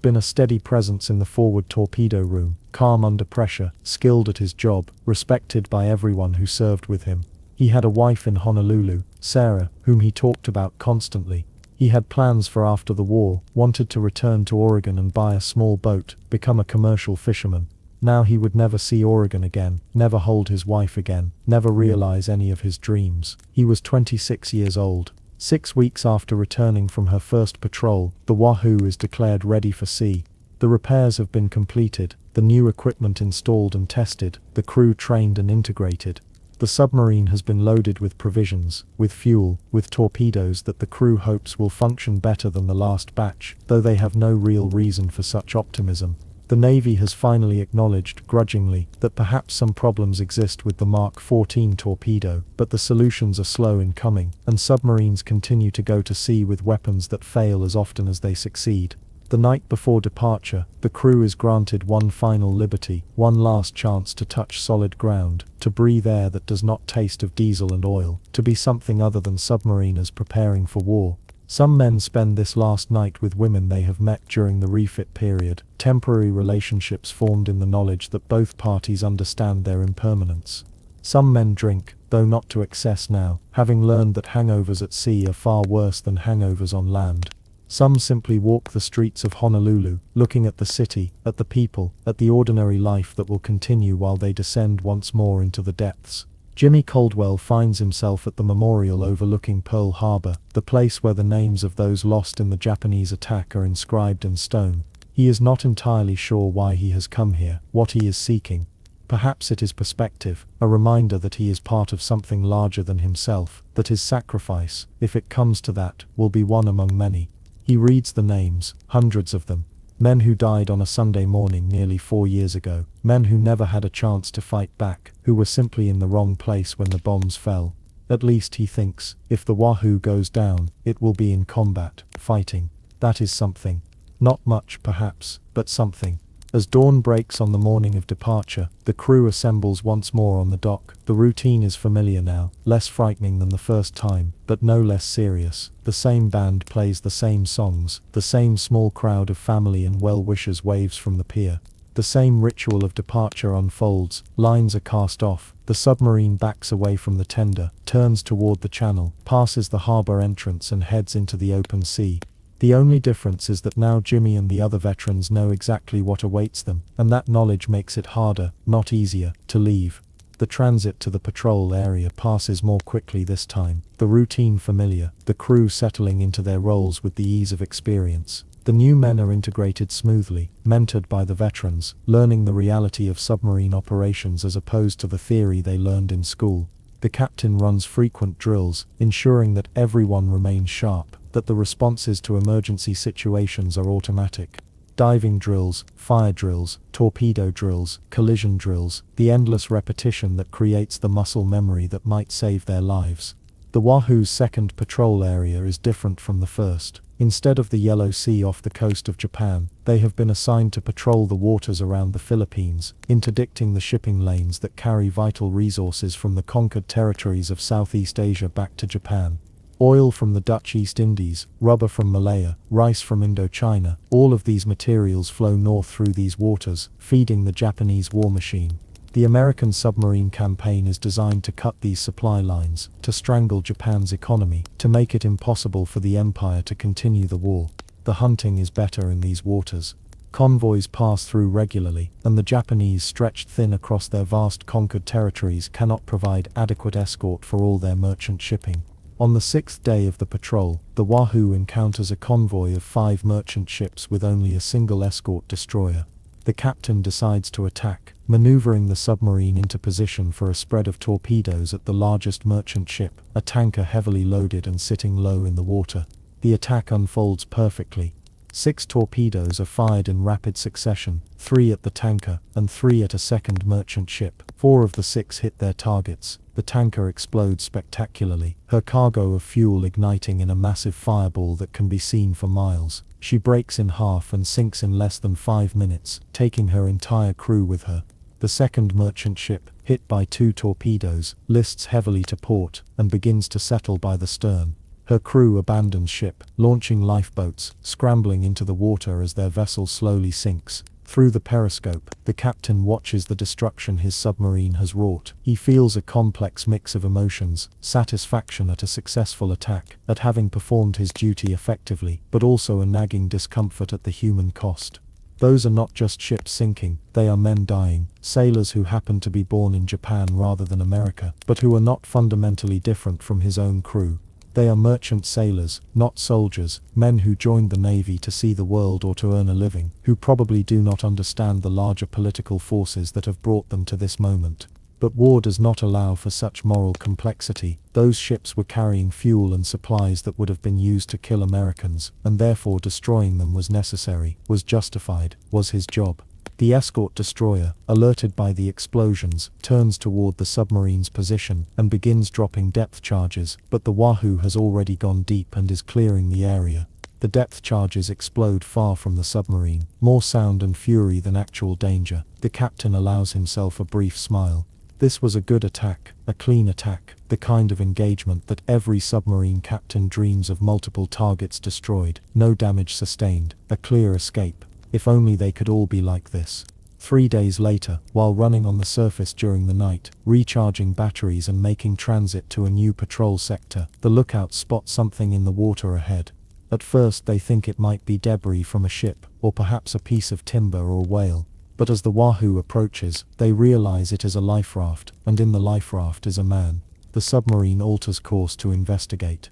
been a steady presence in the forward torpedo room, calm under pressure, skilled at his job, respected by everyone who served with him. He had a wife in Honolulu, Sarah, whom he talked about constantly. He had plans for after the war, wanted to return to Oregon and buy a small boat, become a commercial fisherman. Now he would never see Oregon again, never hold his wife again, never realize any of his dreams. He was 26 years old. 6 weeks after returning from her first patrol, the Wahoo is declared ready for sea. The repairs have been completed, the new equipment installed and tested, the crew trained and integrated. The submarine has been loaded with provisions, with fuel, with torpedoes that the crew hopes will function better than the last batch, though they have no real reason for such optimism. The Navy has finally acknowledged, grudgingly, that perhaps some problems exist with the Mark 14 torpedo, but the solutions are slow in coming, and submarines continue to go to sea with weapons that fail as often as they succeed. The night before departure, the crew is granted one final liberty, one last chance to touch solid ground, to breathe air that does not taste of diesel and oil, to be something other than submariners preparing for war. Some men spend this last night with women they have met during the refit period, temporary relationships formed in the knowledge that both parties understand their impermanence. Some men drink, though not to excess now, having learned that hangovers at sea are far worse than hangovers on land. Some simply walk the streets of Honolulu, looking at the city, at the people, at the ordinary life that will continue while they descend once more into the depths. Jimmy Caldwell finds himself at the memorial overlooking Pearl Harbor, the place where the names of those lost in the Japanese attack are inscribed in stone. He is not entirely sure why he has come here, what he is seeking. Perhaps it is perspective, a reminder that he is part of something larger than himself, that his sacrifice, if it comes to that, will be one among many. He reads the names, hundreds of them. Men who died on a Sunday morning nearly 4 years ago, men who never had a chance to fight back, who were simply in the wrong place when the bombs fell. At least he thinks, if the Wahoo goes down, it will be in combat, fighting. That is something. Not much perhaps, but something. As dawn breaks on the morning of departure, the crew assembles once more on the dock. The routine is familiar now, less frightening than the first time, but no less serious. The same band plays the same songs, the same small crowd of family and well-wishers waves from the pier. The same ritual of departure unfolds, lines are cast off, the submarine backs away from the tender, turns toward the channel, passes the harbor entrance and heads into the open sea. The only difference is that now Jimmy and the other veterans know exactly what awaits them, and that knowledge makes it harder, not easier, to leave. The transit to the patrol area passes more quickly this time, the routine familiar, the crew settling into their roles with the ease of experience. The new men are integrated smoothly, mentored by the veterans, learning the reality of submarine operations as opposed to the theory they learned in school. The captain runs frequent drills, ensuring that everyone remains sharp, that the responses to emergency situations are automatic. Diving drills, fire drills, torpedo drills, collision drills, the endless repetition that creates the muscle memory that might save their lives. The Wahoo's second patrol area is different from the first. Instead of the Yellow Sea off the coast of Japan, they have been assigned to patrol the waters around the Philippines, interdicting the shipping lanes that carry vital resources from the conquered territories of Southeast Asia back to Japan. Oil from the Dutch East Indies, rubber from Malaya, rice from Indochina, all of these materials flow north through these waters, feeding the Japanese war machine. The American submarine campaign is designed to cut these supply lines, to strangle Japan's economy, to make it impossible for the empire to continue the war. The hunting is better in these waters. Convoys pass through regularly, and the Japanese, stretched thin across their vast conquered territories, cannot provide adequate escort for all their merchant shipping. On the 6th day of the patrol, the Wahoo encounters a convoy of 5 merchant ships with only a single escort destroyer. The captain decides to attack, maneuvering the submarine into position for a spread of torpedoes at the largest merchant ship, a tanker heavily loaded and sitting low in the water. The attack unfolds perfectly. 6 torpedoes are fired in rapid succession, 3 at the tanker, and 3 at a second merchant ship. 4 of the 6 hit their targets. The tanker explodes spectacularly, her cargo of fuel igniting in a massive fireball that can be seen for miles. She breaks in half and sinks in less than 5 minutes, taking her entire crew with her. The second merchant ship, hit by 2 torpedoes, lists heavily to port, and begins to settle by the stern. Her crew abandons ship, launching lifeboats, scrambling into the water as their vessel slowly sinks. Through the periscope, the captain watches the destruction his submarine has wrought. He feels a complex mix of emotions: satisfaction at a successful attack, at having performed his duty effectively, but also a nagging discomfort at the human cost. Those are not just ships sinking, they are men dying, sailors who happen to be born in Japan rather than America, but who are not fundamentally different from his own crew. They are merchant sailors, not soldiers, men who joined the Navy to see the world or to earn a living, who probably do not understand the larger political forces that have brought them to this moment. But war does not allow for such moral complexity. Those ships were carrying fuel and supplies that would have been used to kill Americans, and therefore destroying them was necessary, was justified, was his job. The escort destroyer, alerted by the explosions, turns toward the submarine's position and begins dropping depth charges, but the Wahoo has already gone deep and is clearing the area. The depth charges explode far from the submarine, more sound and fury than actual danger. The captain allows himself a brief smile. This was a good attack, a clean attack, the kind of engagement that every submarine captain dreams of: multiple targets destroyed, no damage sustained, a clear escape. If only they could all be like this. 3 days later, while running on the surface during the night, recharging batteries and making transit to a new patrol sector, the lookouts spot something in the water ahead. At first they think it might be debris from a ship, or perhaps a piece of timber or whale. But as the Wahoo approaches, they realize it is a life raft, and in the life raft is a man. The submarine alters course to investigate.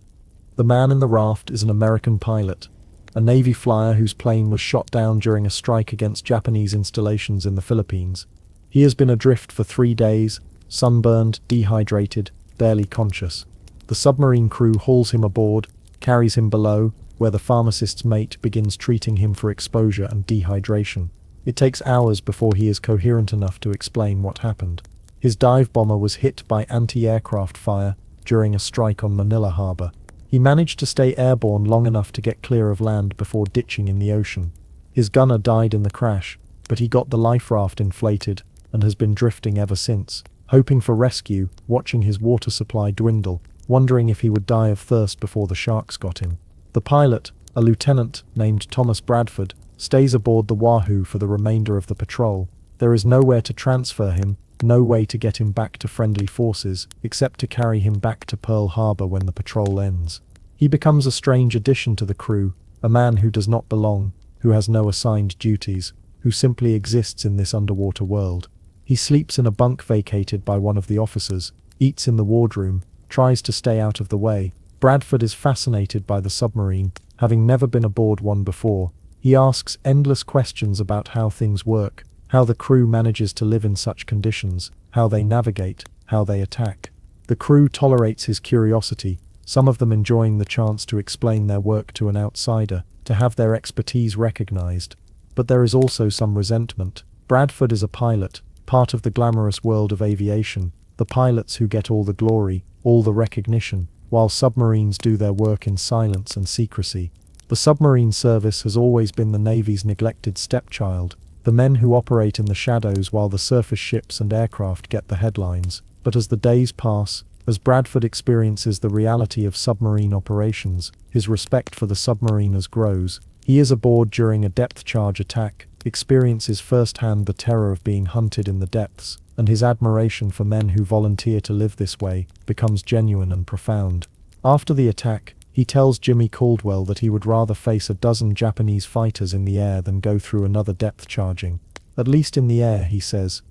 The man in the raft is an American pilot, a Navy flyer whose plane was shot down during a strike against Japanese installations in the Philippines. He has been adrift for 3 days, sunburned, dehydrated, barely conscious. The submarine crew hauls him aboard, carries him below, where the pharmacist's mate begins treating him for exposure and dehydration. It takes hours before he is coherent enough to explain what happened. His dive bomber was hit by anti-aircraft fire during a strike on Manila Harbor. He managed to stay airborne long enough to get clear of land before ditching in the ocean. His gunner died in the crash, but he got the life raft inflated and has been drifting ever since, hoping for rescue, watching his water supply dwindle, wondering if he would die of thirst before the sharks got him. The pilot, a lieutenant named Thomas Bradford, stays aboard the Wahoo for the remainder of the patrol. There is nowhere to transfer him, no way to get him back to friendly forces, except to carry him back to Pearl Harbor when the patrol ends. He becomes a strange addition to the crew, a man who does not belong, who has no assigned duties, who simply exists in this underwater world. He sleeps in a bunk vacated by one of the officers, eats in the wardroom, tries to stay out of the way. Bradford is fascinated by the submarine, having never been aboard one before. He asks endless questions about how things work, how the crew manages to live in such conditions, how they navigate, how they attack. The crew tolerates his curiosity, some of them enjoying the chance to explain their work to an outsider, to have their expertise recognized. But there is also some resentment. Bradford is a pilot, part of the glamorous world of aviation, the pilots who get all the glory, all the recognition, while submarines do their work in silence and secrecy. The submarine service has always been the Navy's neglected stepchild, the men who operate in the shadows while the surface ships and aircraft get the headlines. But as the days pass, as Bradford experiences the reality of submarine operations, his respect for the submariners grows. He is aboard during a depth charge attack, experiences firsthand the terror of being hunted in the depths, and his admiration for men who volunteer to live this way becomes genuine and profound. After the attack, he He tells Jimmy Caldwell that he would rather face a dozen Japanese fighters in the air than go through another depth charging. At least in the air, he says.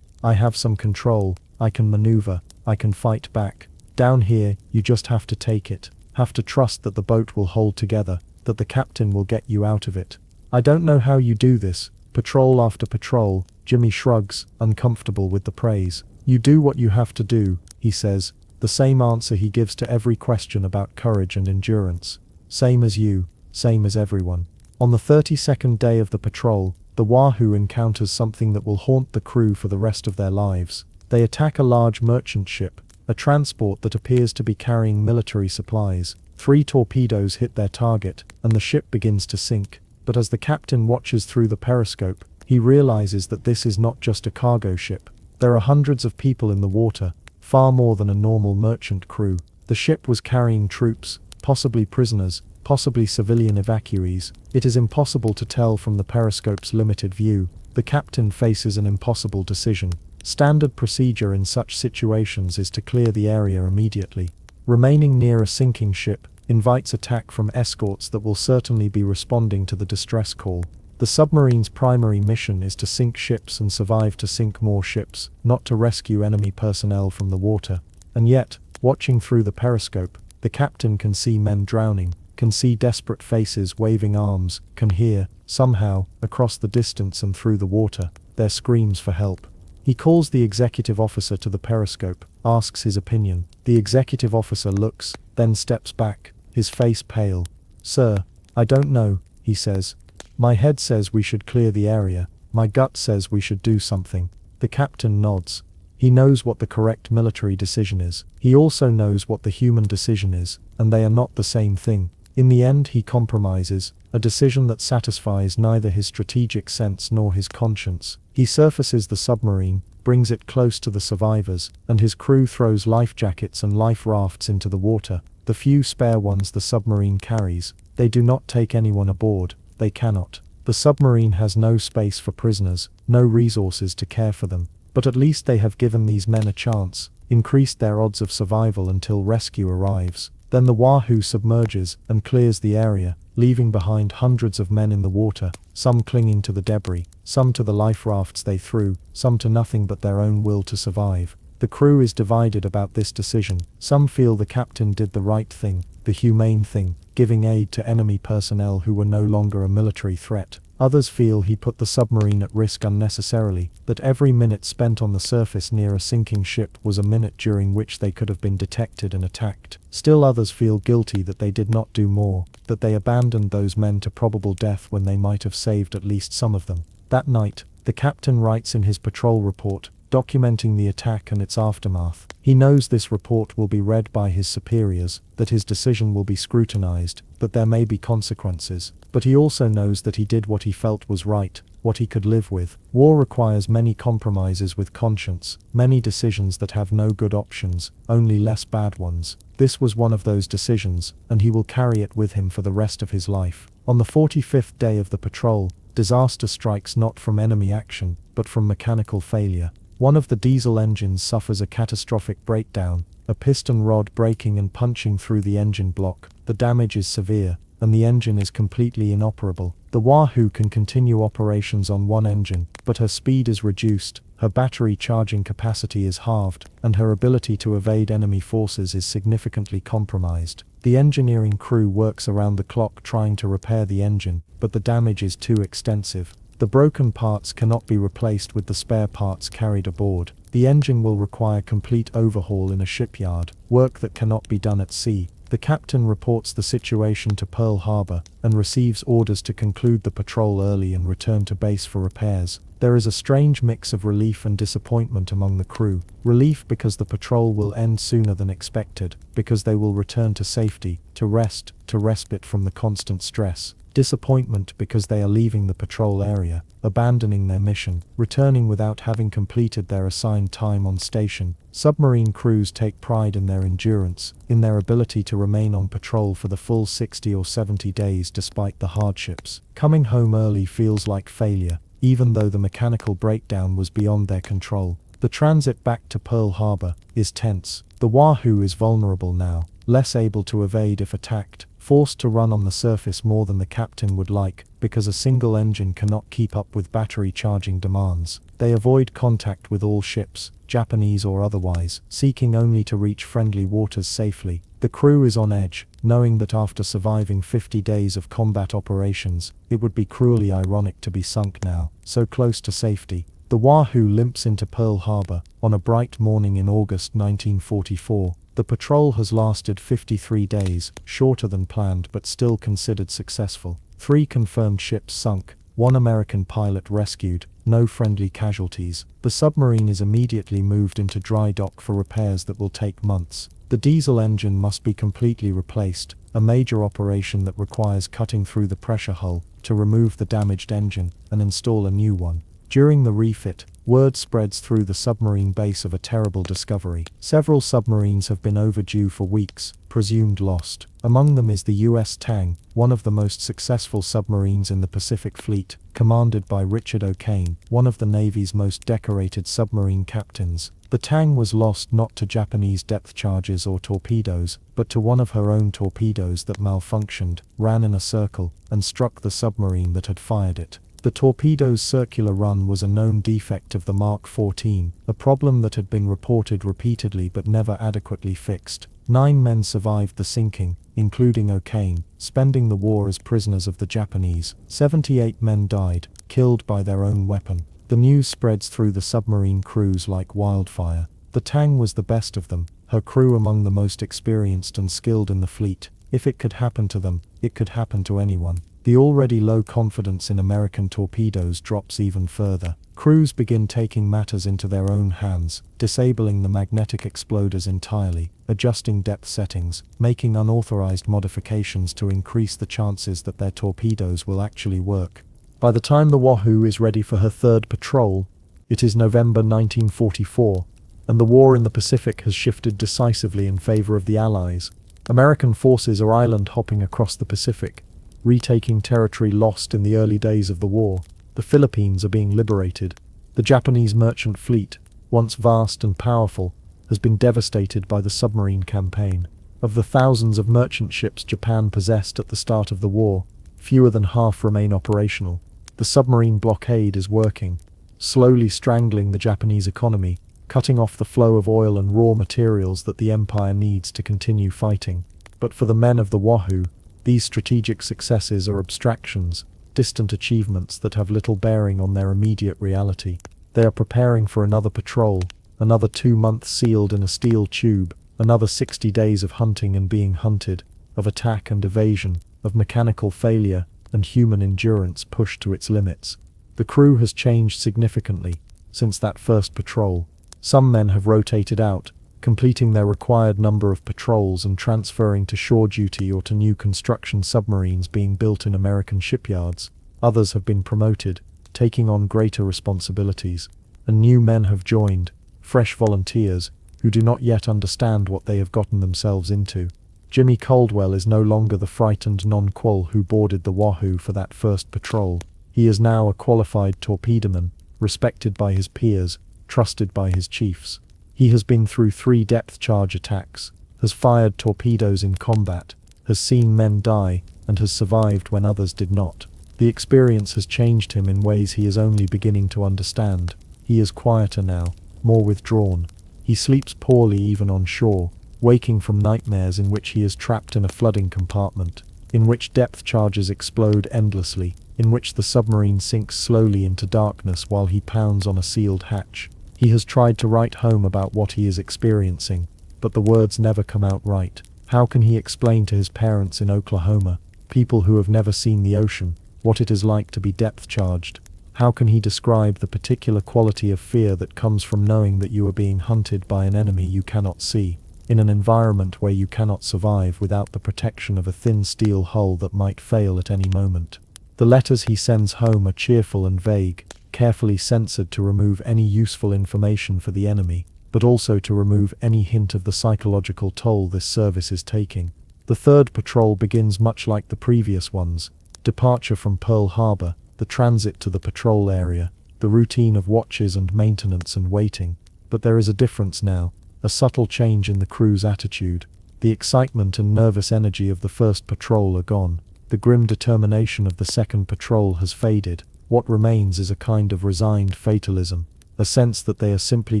I have some control, I can maneuver, I can fight back. Down here, you just have to take it. Have to trust that the boat will hold together, that the captain will get you out of it. I don't know how you do this. Patrol after patrol, Jimmy shrugs, uncomfortable with the praise. You do what you have to do, he says, the same answer he gives to every question about courage and endurance. Same as you, same as everyone. On the 32nd day of the patrol, the Wahoo encounters something that will haunt the crew for the rest of their lives. They attack a large merchant ship, a transport that appears to be carrying military supplies. 3 torpedoes hit their target, and the ship begins to sink. But as the captain watches through the periscope, he realizes that this is not just a cargo ship. There are hundreds of people in the water, far more than a normal merchant crew. The ship was carrying troops, possibly prisoners, possibly civilian evacuees. It is impossible to tell from the periscope's limited view. The captain faces an impossible decision. Standard procedure in such situations is to clear the area immediately. Remaining near a sinking ship invites attack from escorts that will certainly be responding to the distress call. The submarine's primary mission is to sink ships and survive to sink more ships, not to rescue enemy personnel from the water. And yet, watching through the periscope, the captain can see men drowning, can see desperate faces waving arms, can hear, somehow, across the distance and through the water, their screams for help. He calls the executive officer to the periscope, asks his opinion. The executive officer looks, then steps back, his face pale. Sir, I don't know, he says. My head says we should clear the area. My gut says we should do something. The captain nods. He knows what the correct military decision is. He also knows what the human decision is, and they are not the same thing. In the end he compromises, a decision that satisfies neither his strategic sense nor his conscience. He surfaces the submarine, brings it close to the survivors, and his crew throws life jackets and life rafts into the water, the few spare ones the submarine carries. They do not take anyone aboard. They cannot. The submarine has no space for prisoners, no resources to care for them. But at least they have given these men a chance, increased their odds of survival until rescue arrives. Then the Wahoo submerges and clears the area, leaving behind hundreds of men in the water, some clinging to the debris, some to the life rafts they threw, some to nothing but their own will to survive. The crew is divided about this decision. Some feel the captain did the right thing, the humane thing, giving aid to enemy personnel who were no longer a military threat. Others feel he put the submarine at risk unnecessarily, that every minute spent on the surface near a sinking ship was a minute during which they could have been detected and attacked. Still others feel guilty that they did not do more, that they abandoned those men to probable death when they might have saved at least some of them. That night, the captain writes in his patrol report, documenting the attack and its aftermath. He knows this report will be read by his superiors, that his decision will be scrutinized, that there may be consequences. But he also knows that he did what he felt was right, what he could live with. War requires many compromises with conscience, many decisions that have no good options, only less bad ones. This was one of those decisions, and he will carry it with him for the rest of his life. On the 45th day of the patrol, disaster strikes not from enemy action, but from mechanical failure. One of the diesel engines suffers a catastrophic breakdown, a piston rod breaking and punching through the engine block. The damage is severe, and the engine is completely inoperable. The Wahoo can continue operations on one engine, but her speed is reduced, her battery charging capacity is halved, and her ability to evade enemy forces is significantly compromised. The engineering crew works around the clock trying to repair the engine, but the damage is too extensive. The broken parts cannot be replaced with the spare parts carried aboard. The engine will require complete overhaul in a shipyard, work that cannot be done at sea. The captain reports the situation to Pearl Harbor, and receives orders to conclude the patrol early and return to base for repairs. There is a strange mix of relief and disappointment among the crew. Relief because the patrol will end sooner than expected, because they will return to safety, to rest, to respite from the constant stress. Disappointment because they are leaving the patrol area, abandoning their mission, returning without having completed their assigned time on station. Submarine crews take pride in their endurance, in their ability to remain on patrol for the full 60 or 70 days despite the hardships. Coming home early feels like failure, even though the mechanical breakdown was beyond their control. The transit back to Pearl Harbor is tense. The Wahoo is vulnerable now, less able to evade if attacked, forced to run on the surface more than the captain would like, because a single engine cannot keep up with battery charging demands. They avoid contact with all ships, Japanese or otherwise, seeking only to reach friendly waters safely. The crew is on edge, knowing that after surviving 50 days of combat operations, it would be cruelly ironic to be sunk now, so close to safety. The Wahoo limps into Pearl Harbor on a bright morning in August 1944. The patrol has lasted 53 days, shorter than planned but still considered successful. 3 confirmed ships sunk, 1 American pilot rescued, no friendly casualties. The submarine is immediately moved into dry dock for repairs that will take months. The diesel engine must be completely replaced, a major operation that requires cutting through the pressure hull to remove the damaged engine and install a new one. During the refit, word spreads through the submarine base of a terrible discovery. Several submarines have been overdue for weeks, presumed lost. Among them is the U.S. Tang, one of the most successful submarines in the Pacific Fleet, commanded by Richard O'Kane, one of the Navy's most decorated submarine captains. The Tang was lost not to Japanese depth charges or torpedoes, but to one of her own torpedoes that malfunctioned, ran in a circle, and struck the submarine that had fired it. The torpedo's circular run was a known defect of the Mark 14, a problem that had been reported repeatedly but never adequately fixed. 9 men survived the sinking, including O'Kane, spending the war as prisoners of the Japanese. 78 men died, killed by their own weapon. The news spreads through the submarine crews like wildfire. The Tang was the best of them, her crew among the most experienced and skilled in the fleet. If it could happen to them, it could happen to anyone. The already low confidence in American torpedoes drops even further. Crews begin taking matters into their own hands, disabling the magnetic exploders entirely, adjusting depth settings, making unauthorized modifications to increase the chances that their torpedoes will actually work. By the time the Wahoo is ready for her 3rd patrol, it is November 1944, and the war in the Pacific has shifted decisively in favor of the Allies. American forces are island-hopping across the Pacific, retaking territory lost in the early days of the war. The Philippines are being liberated. The Japanese merchant fleet, once vast and powerful, has been devastated by the submarine campaign. Of the thousands of merchant ships Japan possessed at the start of the war, fewer than half remain operational. The submarine blockade is working, slowly strangling the Japanese economy, cutting off the flow of oil and raw materials that the empire needs to continue fighting. But for the men of the Wahoo, these strategic successes are abstractions, distant achievements that have little bearing on their immediate reality. They are preparing for another patrol, another 2 months sealed in a steel tube, another 60 days of hunting and being hunted, of attack and evasion, of mechanical failure and human endurance pushed to its limits. The crew has changed significantly since that first patrol. Some men have rotated out, completing their required number of patrols and transferring to shore duty or to new construction submarines being built in American shipyards. Others have been promoted, taking on greater responsibilities. And new men have joined, fresh volunteers, who do not yet understand what they have gotten themselves into. Jimmy Caldwell is no longer the frightened non-qual who boarded the Wahoo for that first patrol. He is now a qualified torpedoman, respected by his peers, trusted by his chiefs. He has been through 3 depth charge attacks, has fired torpedoes in combat, has seen men die, and has survived when others did not. The experience has changed him in ways he is only beginning to understand. He is quieter now, more withdrawn. He sleeps poorly even on shore, waking from nightmares in which he is trapped in a flooding compartment, in which depth charges explode endlessly, in which the submarine sinks slowly into darkness while he pounds on a sealed hatch. He has tried to write home about what he is experiencing, but the words never come out right. How can he explain to his parents in Oklahoma, people who have never seen the ocean, what it is like to be depth charged? How can he describe the particular quality of fear that comes from knowing that you are being hunted by an enemy you cannot see, in an environment where you cannot survive without the protection of a thin steel hull that might fail at any moment? The letters he sends home are cheerful and vague, carefully censored to remove any useful information for the enemy, but also to remove any hint of the psychological toll this service is taking. The 3rd patrol begins much like the previous ones: departure from Pearl Harbor, the transit to the patrol area, the routine of watches and maintenance and waiting. But there is a difference now, a subtle change in the crew's attitude. The excitement and nervous energy of the first patrol are gone. The grim determination of the second patrol has faded. What remains is a kind of resigned fatalism, a sense that they are simply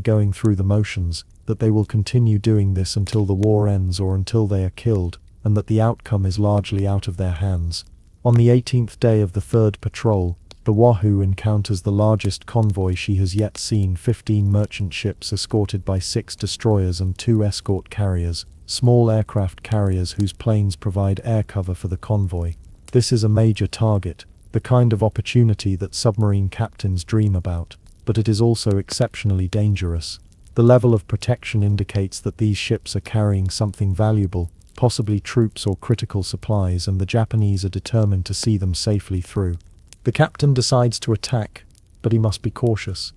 going through the motions, that they will continue doing this until the war ends or until they are killed, and that the outcome is largely out of their hands. On the 18th day of the third patrol, the Wahoo encounters the largest convoy she has yet seen: 15 merchant ships escorted by 6 destroyers and 2 escort carriers, small aircraft carriers whose planes provide air cover for the convoy. This is a major target, the kind of opportunity that submarine captains dream about, but it is also exceptionally dangerous. The level of protection indicates that these ships are carrying something valuable, possibly troops or critical supplies, and the Japanese are determined to see them safely through. The captain decides to attack, but he must be cautious.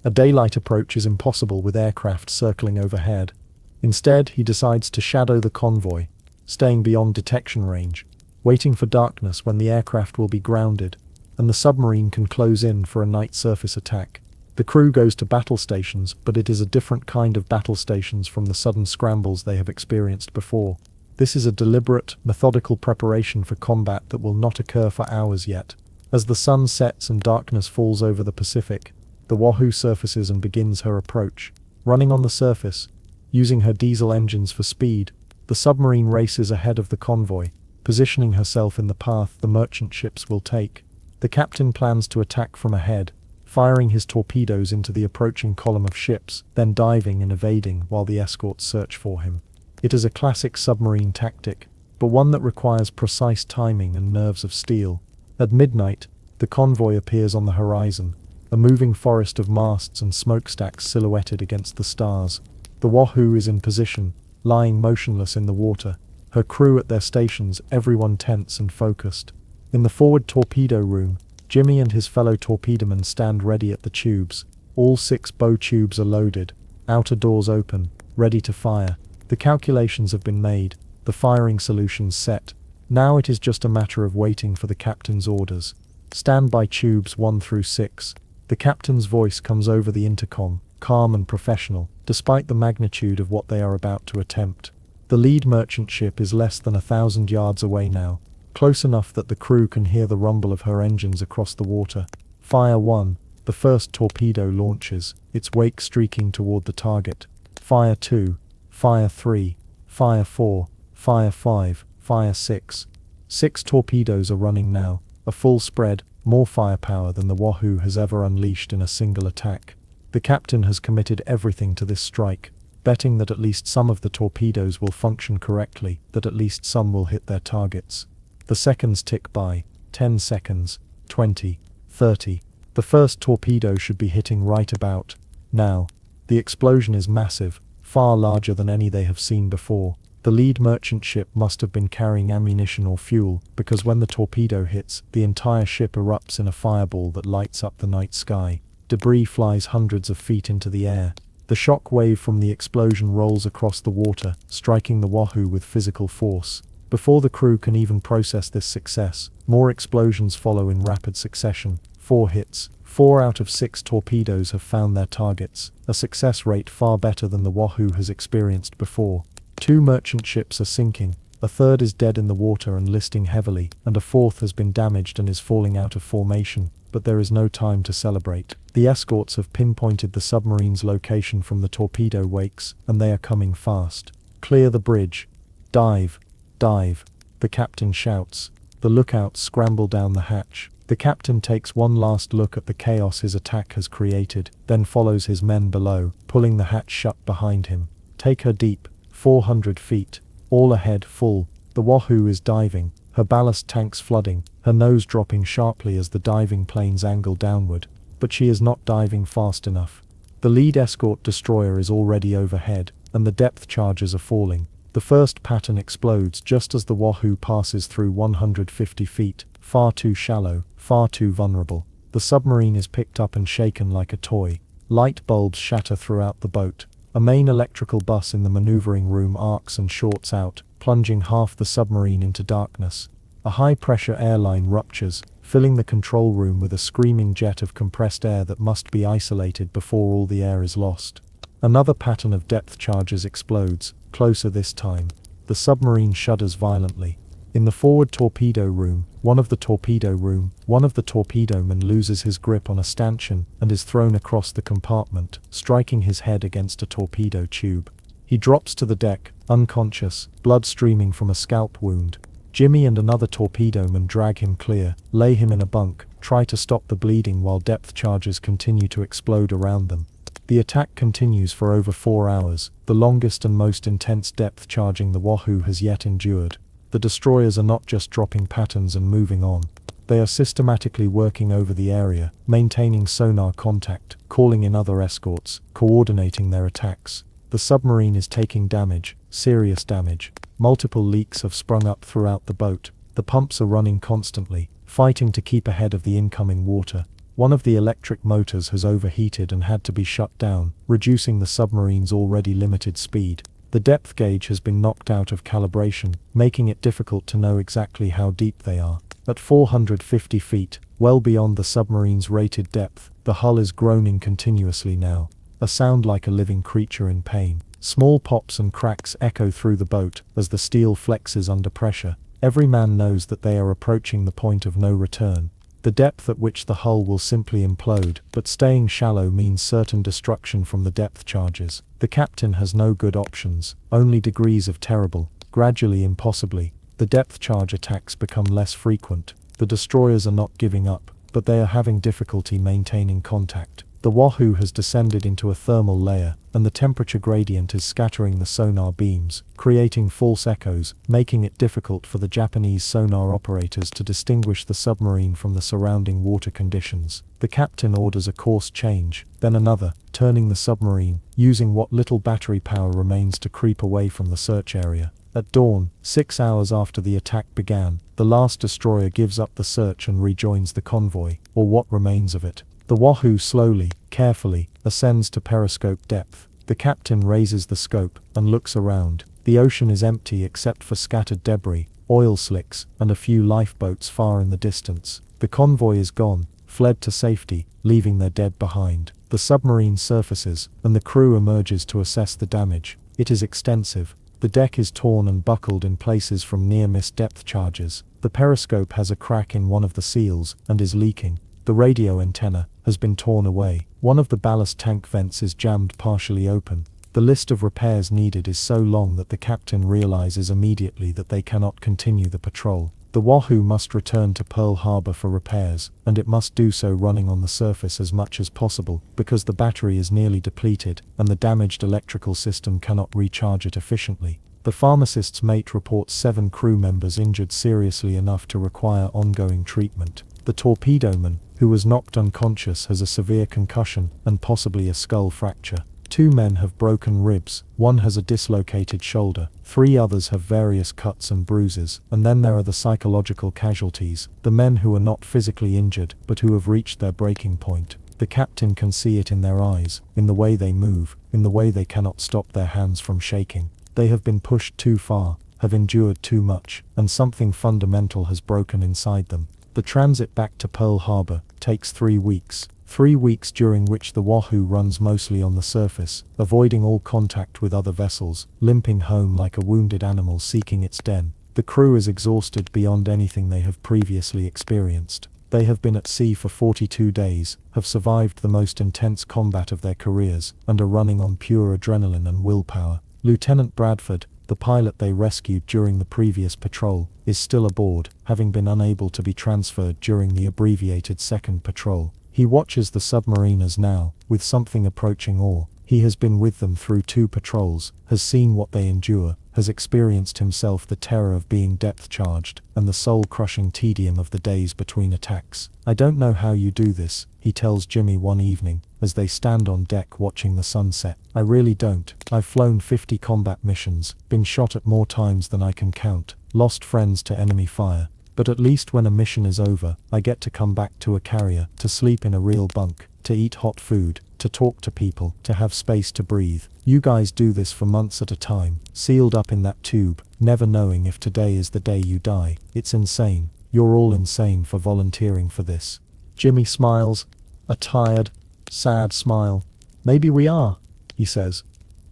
A daylight approach is impossible with aircraft circling overhead. Instead, he decides to shadow the convoy, staying beyond detection range, waiting for darkness when the aircraft will be grounded, and the submarine can close in for a night surface attack. The crew goes to battle stations, but it is a different kind of battle stations from the sudden scrambles they have experienced before. This is a deliberate, methodical preparation for combat that will not occur for hours yet. As the sun sets and darkness falls over the Pacific, the Wahoo surfaces and begins her approach. Running on the surface, using her diesel engines for speed, the submarine races ahead of the convoy, positioning herself in the path the merchant ships will take. The captain plans to attack from ahead, firing his torpedoes into the approaching column of ships, then diving and evading while the escorts search for him. It is a classic submarine tactic, but one that requires precise timing and nerves of steel. At midnight, the convoy appears on the horizon, a moving forest of masts and smokestacks silhouetted against the stars. The Wahoo is in position, lying motionless in the water, her crew at their stations, everyone tense and focused. In the forward torpedo room, Jimmy and his fellow torpedomen stand ready at the tubes. All 6 bow tubes are loaded, outer doors open, ready to fire. The calculations have been made, the firing solutions set. Now it is just a matter of waiting for the captain's orders. Stand by tubes 1 through 6. The captain's voice comes over the intercom, calm and professional, despite the magnitude of what they are about to attempt. The lead merchant ship is less than 1,000 yards away now, close enough that the crew can hear the rumble of her engines across the water. Fire 1. The first torpedo launches, its wake streaking toward the target. Fire 2. Fire 3. Fire 4. Fire 5. Fire 6. 6 torpedoes are running now, a full spread, more firepower than the Wahoo has ever unleashed in a single attack. The captain has committed everything to this strike, betting that at least some of the torpedoes will function correctly, that at least some will hit their targets. The seconds tick by. 10 seconds, 20, 30. The first torpedo should be hitting right about now. The explosion is massive, far larger than any they have seen before. The lead merchant ship must have been carrying ammunition or fuel, because when the torpedo hits, the entire ship erupts in a fireball that lights up the night sky. Debris flies hundreds of feet into the air. The shock wave from the explosion rolls across the water, striking the Wahoo with physical force. Before the crew can even process this success, more explosions follow in rapid succession. 4 hits. 4 out of 6 torpedoes have found their targets, a success rate far better than the Wahoo has experienced before. 2 merchant ships are sinking, a third is dead in the water and listing heavily, and a fourth has been damaged and is falling out of formation, but there is no time to celebrate. The escorts have pinpointed the submarine's location from the torpedo wakes, and they are coming fast. Clear the bridge. Dive. Dive. The captain shouts. The lookouts scramble down the hatch. The captain takes one last look at the chaos his attack has created, then follows his men below, pulling the hatch shut behind him. Take her deep. 400 feet. All ahead full. The Wahoo is diving, her ballast tanks flooding, her nose dropping sharply as the diving planes angle downward. But she is not diving fast enough. The lead escort destroyer is already overhead, and the depth charges are falling. The first pattern explodes just as the Wahoo passes through 150 feet, far too shallow, far too vulnerable. The submarine is picked up and shaken like a toy. Light bulbs shatter throughout the boat. A main electrical bus in the maneuvering room arcs and shorts out, plunging half the submarine into darkness. A high-pressure airline ruptures, filling the control room with a screaming jet of compressed air that must be isolated before all the air is lost. Another pattern of depth charges explodes, closer this time. The submarine shudders violently. In the forward torpedo room, one of the torpedomen loses his grip on a stanchion and is thrown across the compartment, striking his head against a torpedo tube. He drops to the deck, unconscious, blood streaming from a scalp wound. Jimmy and another torpedoman drag him clear, lay him in a bunk, try to stop the bleeding while depth charges continue to explode around them. The attack continues for over 4 hours, the longest and most intense depth charging the Wahoo has yet endured. The destroyers are not just dropping patterns and moving on. They are systematically working over the area, maintaining sonar contact, calling in other escorts, coordinating their attacks. The submarine is taking damage, serious damage. Multiple leaks have sprung up throughout the boat. The pumps are running constantly, fighting to keep ahead of the incoming water. One of the electric motors has overheated and had to be shut down, reducing the submarine's already limited speed. The depth gauge has been knocked out of calibration, making it difficult to know exactly how deep they are. At 450 feet, well beyond the submarine's rated depth, the hull is groaning continuously now, a sound like a living creature in pain. Small pops and cracks echo through the boat as the steel flexes under pressure. Every man knows that they are approaching the point of no return. The depth at which the hull will simply implode, but staying shallow means certain destruction from the depth charges. The captain has no good options, only degrees of terrible. Gradually, impossibly, the depth charge attacks become less frequent. The destroyers are not giving up, but they are having difficulty maintaining contact. The Wahoo has descended into a thermal layer, and the temperature gradient is scattering the sonar beams, creating false echoes, making it difficult for the Japanese sonar operators to distinguish the submarine from the surrounding water conditions. The captain orders a course change, then another, turning the submarine, using what little battery power remains to creep away from the search area. At dawn, 6 hours after the attack began, the last destroyer gives up the search and rejoins the convoy, or what remains of it. The Wahoo slowly, carefully, ascends to periscope depth. The captain raises the scope and looks around. The ocean is empty except for scattered debris, oil slicks, and a few lifeboats far in the distance. The convoy is gone, fled to safety, leaving their dead behind. The submarine surfaces, and the crew emerges to assess the damage. It is extensive. The deck is torn and buckled in places from near-miss depth charges. The periscope has a crack in one of the seals, and is leaking. The radio antenna has been torn away. One of the ballast tank vents is jammed partially open. The list of repairs needed is so long that the captain realizes immediately that they cannot continue the patrol. The Wahoo must return to Pearl Harbor for repairs, and it must do so running on the surface as much as possible, because the battery is nearly depleted, and the damaged electrical system cannot recharge it efficiently. The pharmacist's mate reports 7 crew members injured seriously enough to require ongoing treatment. The torpedoman, who was knocked unconscious, has a severe concussion and possibly a skull fracture. 2 men have broken ribs, 1 has a dislocated shoulder, 3 others have various cuts and bruises, and then there are the psychological casualties, the men who are not physically injured but who have reached their breaking point. The captain can see it in their eyes, in the way they move, in the way they cannot stop their hands from shaking. They have been pushed too far, have endured too much, and something fundamental has broken inside them. The transit back to Pearl Harbor takes 3 weeks. 3 weeks during which the Wahoo runs mostly on the surface, avoiding all contact with other vessels, limping home like a wounded animal seeking its den. The crew is exhausted beyond anything they have previously experienced. They have been at sea for 42 days, have survived the most intense combat of their careers, and are running on pure adrenaline and willpower. Lieutenant Bradford, the pilot they rescued during the previous patrol, is still aboard, having been unable to be transferred during the abbreviated second patrol. He watches the submariners now, with something approaching awe. He has been with them through 2 patrols, has seen what they endure, has experienced himself the terror of being depth-charged, and the soul-crushing tedium of the days between attacks. "I don't know how you do this," he tells Jimmy one evening, as they stand on deck watching the sunset. "I really don't. I've flown 50 combat missions, been shot at more times than I can count, lost friends to enemy fire. But at least when a mission is over, I get to come back to a carrier, to sleep in a real bunk, to eat hot food, to talk to people, to have space to breathe. You guys do this for months at a time, sealed up in that tube, never knowing if today is the day you die. It's insane. You're all insane for volunteering for this." Jimmy smiles, a tired, sad smile. "Maybe we are," he says.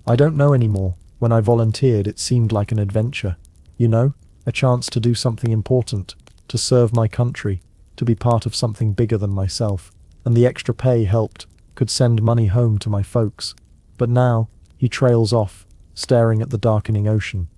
"I don't know anymore. When I volunteered, it seemed like an adventure. You know, a chance to do something important, to serve my country, to be part of something bigger than myself. And the extra pay helped, could send money home to my folks. But now, he trails off, staring at the darkening ocean.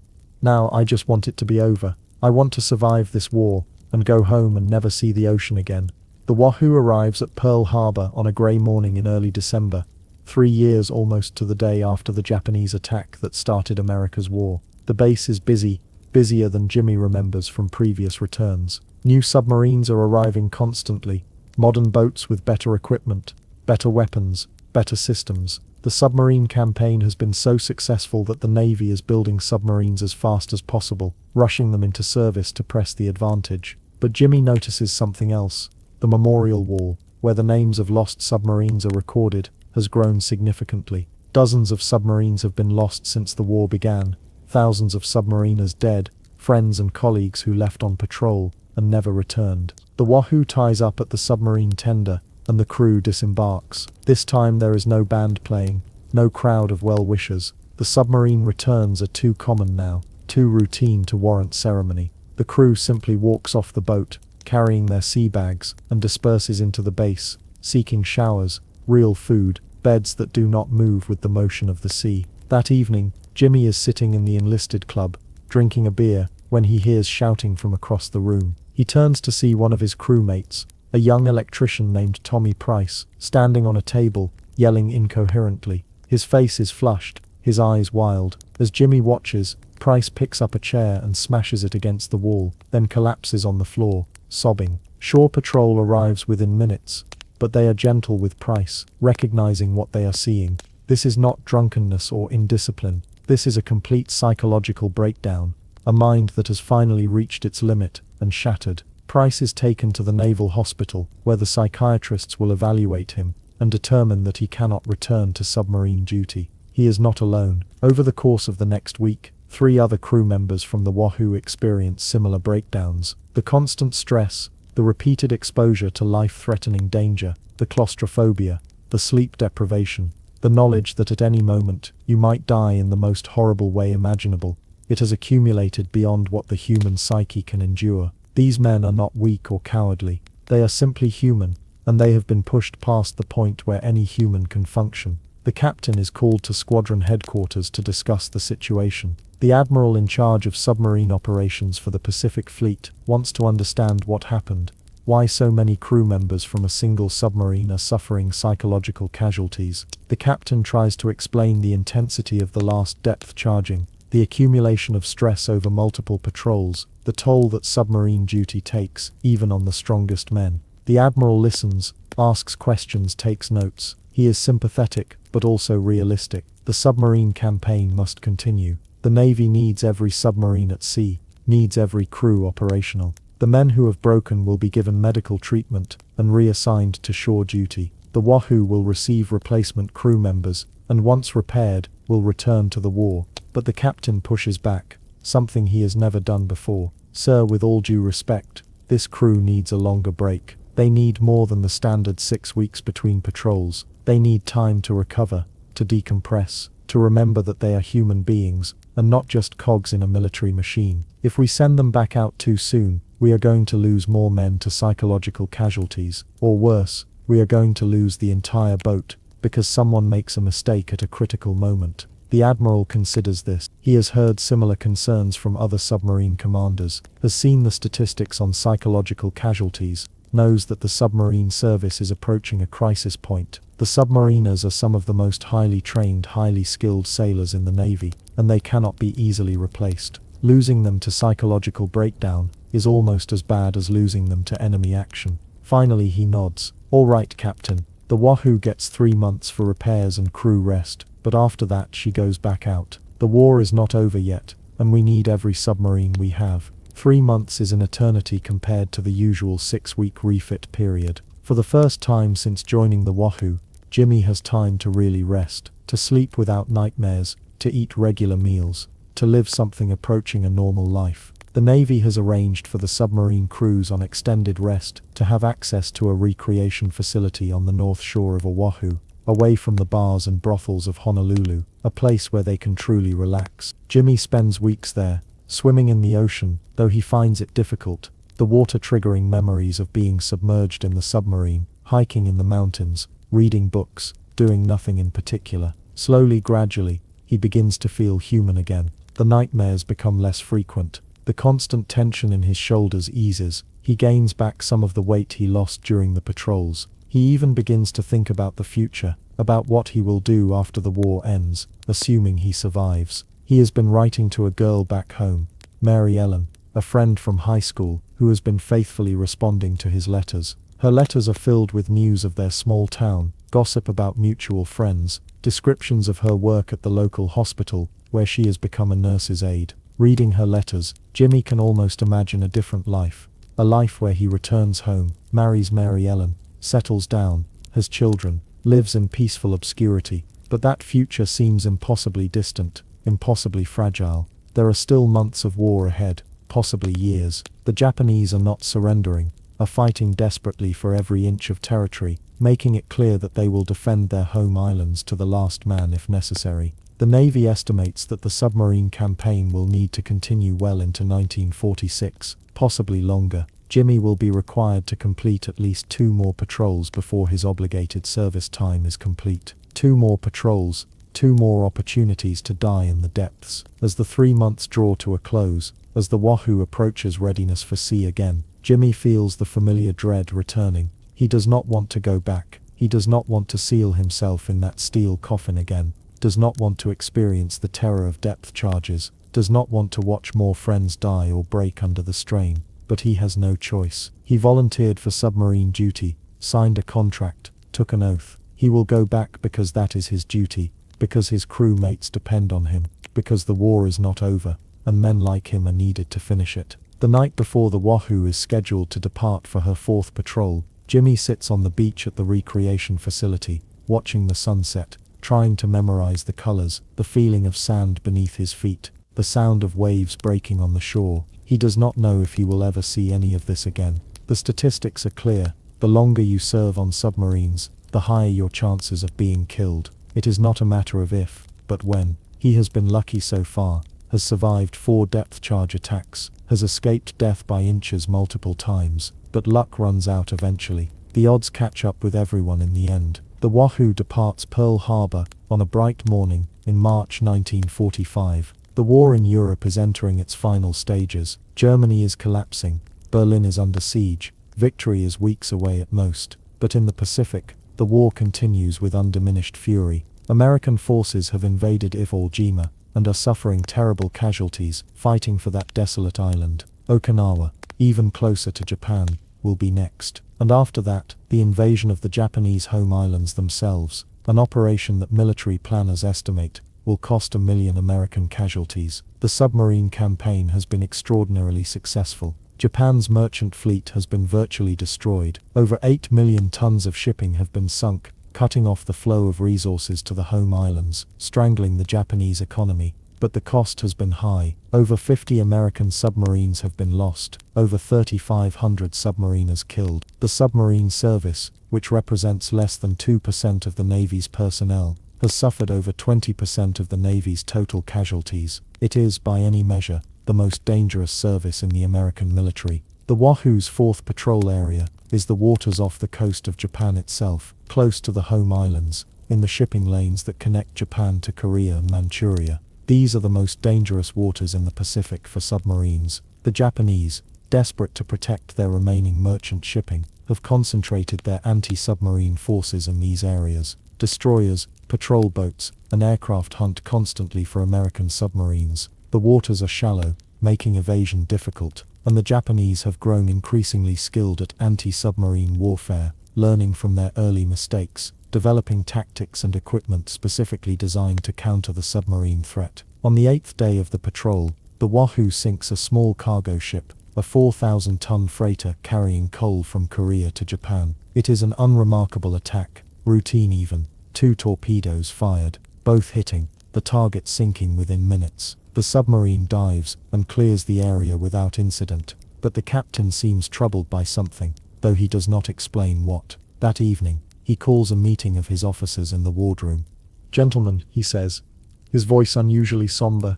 Now I just want it to be over. I want to survive this war, and go home and never see the ocean again. The Wahoo arrives at Pearl Harbor on a grey morning in early December, 3 years almost to the day after the Japanese attack that started America's war. The base is busy, busier than Jimmy remembers from previous returns. New submarines are arriving constantly, modern boats with better equipment, better weapons, better systems. The submarine campaign has been so successful that the Navy is building submarines as fast as possible, rushing them into service to press the advantage. But Jimmy notices something else. The memorial wall, where the names of lost submarines are recorded, has grown significantly. Dozens of submarines have been lost since the war began, thousands of submariners dead, friends and colleagues who left on patrol and never returned. The Wahoo ties up at the submarine tender, and the crew disembarks. This time there is no band playing, no crowd of well-wishers. The submarine returns are too common now, too routine to warrant ceremony. The crew simply walks off the boat, carrying their sea bags, and disperses into the base, seeking showers, real food, beds that do not move with the motion of the sea. That evening, Jimmy is sitting in the enlisted club, drinking a beer, when he hears shouting from across the room. He turns to see one of his crewmates, a young electrician named Tommy Price, standing on a table, yelling incoherently. His face is flushed, his eyes wild. As Jimmy watches, Price picks up a chair and smashes it against the wall, then collapses on the floor, sobbing. Shore Patrol arrives within minutes, but they are gentle with Price, recognizing what they are seeing. This is not drunkenness or indiscipline. This is a complete psychological breakdown, a mind that has finally reached its limit and shattered. Price is taken to the Naval Hospital, where the psychiatrists will evaluate him and determine that he cannot return to submarine duty. He is not alone. Over the course of the next week, 3 other crew members from the Wahoo experience similar breakdowns. The constant stress, the repeated exposure to life-threatening danger, the claustrophobia, the sleep deprivation, the knowledge that at any moment you might die in the most horrible way imaginable. It has accumulated beyond what the human psyche can endure. These men are not weak or cowardly. They are simply human, and they have been pushed past the point where any human can function. The captain is called to squadron headquarters to discuss the situation. The admiral in charge of submarine operations for the Pacific Fleet wants to understand what happened, why so many crew members from a single submarine are suffering psychological casualties. The captain tries to explain the intensity of the last depth charging, the accumulation of stress over multiple patrols, the toll that submarine duty takes, even on the strongest men. The admiral listens, asks questions, takes notes. He is sympathetic, but also realistic. The submarine campaign must continue. The Navy needs every submarine at sea, needs every crew operational. The men who have broken will be given medical treatment and reassigned to shore duty. The Wahoo will receive replacement crew members, and once repaired, will return to the war. But the captain pushes back, something he has never done before. Sir, with all due respect, this crew needs a longer break. They need more than the standard 6 weeks between patrols. They need time to recover, to decompress, to remember that they are human beings, and not just cogs in a military machine. If we send them back out too soon, we are going to lose more men to psychological casualties. Or worse, we are going to lose the entire boat, because someone makes a mistake at a critical moment. The admiral considers this. He has heard similar concerns from other submarine commanders, has seen the statistics on psychological casualties, knows that the submarine service is approaching a crisis point. The submariners are some of the most highly trained, highly skilled sailors in the Navy, and they cannot be easily replaced. Losing them to psychological breakdown is almost as bad as losing them to enemy action. Finally he nods. All right, Captain. The Wahoo gets 3 months for repairs and crew rest, but after that she goes back out. The war is not over yet, and we need every submarine we have. 3 months is an eternity compared to the usual 6-week refit period. For the first time since joining the Wahoo, Jimmy has time to really rest, to sleep without nightmares, to eat regular meals, to live something approaching a normal life. The Navy has arranged for the submarine crews on extended rest to have access to a recreation facility on the north shore of Oahu. away from the bars and brothels of Honolulu, a place where they can truly relax. Jimmy spends weeks there, swimming in the ocean, though he finds it difficult, the water triggering memories of being submerged in the submarine, hiking in the mountains, reading books, doing nothing in particular. Slowly, gradually, he begins to feel human again. The nightmares become less frequent. The constant tension in his shoulders eases. He gains back some of the weight he lost during the patrols. He even begins to think about the future, about what he will do after the war ends, assuming he survives. He has been writing to a girl back home, Mary Ellen, a friend from high school, who has been faithfully responding to his letters. Her letters are filled with news of their small town, gossip about mutual friends, descriptions of her work at the local hospital, where she has become a nurse's aide. Reading her letters, Jimmy can almost imagine a different life. A life where he returns home, marries Mary Ellen, settles down, has children, lives in peaceful obscurity. But that future seems impossibly distant, impossibly fragile. There are still months of war ahead, possibly years. The Japanese are not surrendering, are fighting desperately for every inch of territory, making it clear that they will defend their home islands to the last man if necessary. The Navy estimates that the submarine campaign will need to continue well into 1946, possibly longer. Jimmy will be required to complete at least 2 more patrols before his obligated service time is complete. 2 more patrols, 2 more opportunities to die in the depths. As the 3 months draw to a close, as the Wahoo approaches readiness for sea again, Jimmy feels the familiar dread returning. He does not want to go back. He does not want to seal himself in that steel coffin again. Does not want to experience the terror of depth charges. Does not want to watch more friends die or break under the strain. But he has no choice. He volunteered for submarine duty, signed a contract, took an oath. He will go back because that is his duty, because his crew mates depend on him, because the war is not over, and men like him are needed to finish it. The night before the Wahoo is scheduled to depart for her 4th patrol, Jimmy sits on the beach at the recreation facility, watching the sunset, trying to memorize the colors, the feeling of sand beneath his feet, the sound of waves breaking on the shore. He does not know if he will ever see any of this again. The statistics are clear. The longer you serve on submarines, the higher your chances of being killed. It is not a matter of if, but when. He has been lucky so far, has survived 4 depth charge attacks, has escaped death by inches multiple times, but luck runs out eventually. The odds catch up with everyone in the end. The Wahoo departs Pearl Harbor on a bright morning in March 1945. The war in Europe is entering its final stages. Germany is collapsing. Berlin is under siege. Victory is weeks away at most. But in the Pacific, the war continues with undiminished fury. American forces have invaded Iwo Jima and are suffering terrible casualties, fighting for that desolate island. Okinawa, even closer to Japan, will be next. And after that, the invasion of the Japanese home islands themselves, an operation that military planners estimate will cost 1 million American casualties. The submarine campaign has been extraordinarily successful. Japan's merchant fleet has been virtually destroyed. Over 8 million tons of shipping have been sunk, cutting off the flow of resources to the home islands, strangling the Japanese economy. But the cost has been high. Over 50 American submarines have been lost, over 3,500 submariners killed. The submarine service, which represents less than 2% of the Navy's personnel, has suffered over 20% of the Navy's total casualties. It is, by any measure, the most dangerous service in the American military. The Wahoo's 4th patrol area is the waters off the coast of Japan itself, close to the home islands, in the shipping lanes that connect Japan to Korea and Manchuria. These are the most dangerous waters in the Pacific for submarines. The Japanese, desperate to protect their remaining merchant shipping, have concentrated their anti-submarine forces in these areas. Destroyers, patrol boats, and aircraft hunt constantly for American submarines. The waters are shallow, making evasion difficult, and the Japanese have grown increasingly skilled at anti-submarine warfare, learning from their early mistakes, developing tactics and equipment specifically designed to counter the submarine threat. On the 8th day of the patrol, the Wahoo sinks a small cargo ship, a 4,000-ton freighter carrying coal from Korea to Japan. It is an unremarkable attack, routine even. 2 torpedoes fired, both hitting, the target sinking within minutes. The submarine dives and clears the area without incident, but the captain seems troubled by something, though he does not explain what. That evening, he He calls a meeting of his officers in the wardroom. "Gentlemen," he says, his voice unusually somber,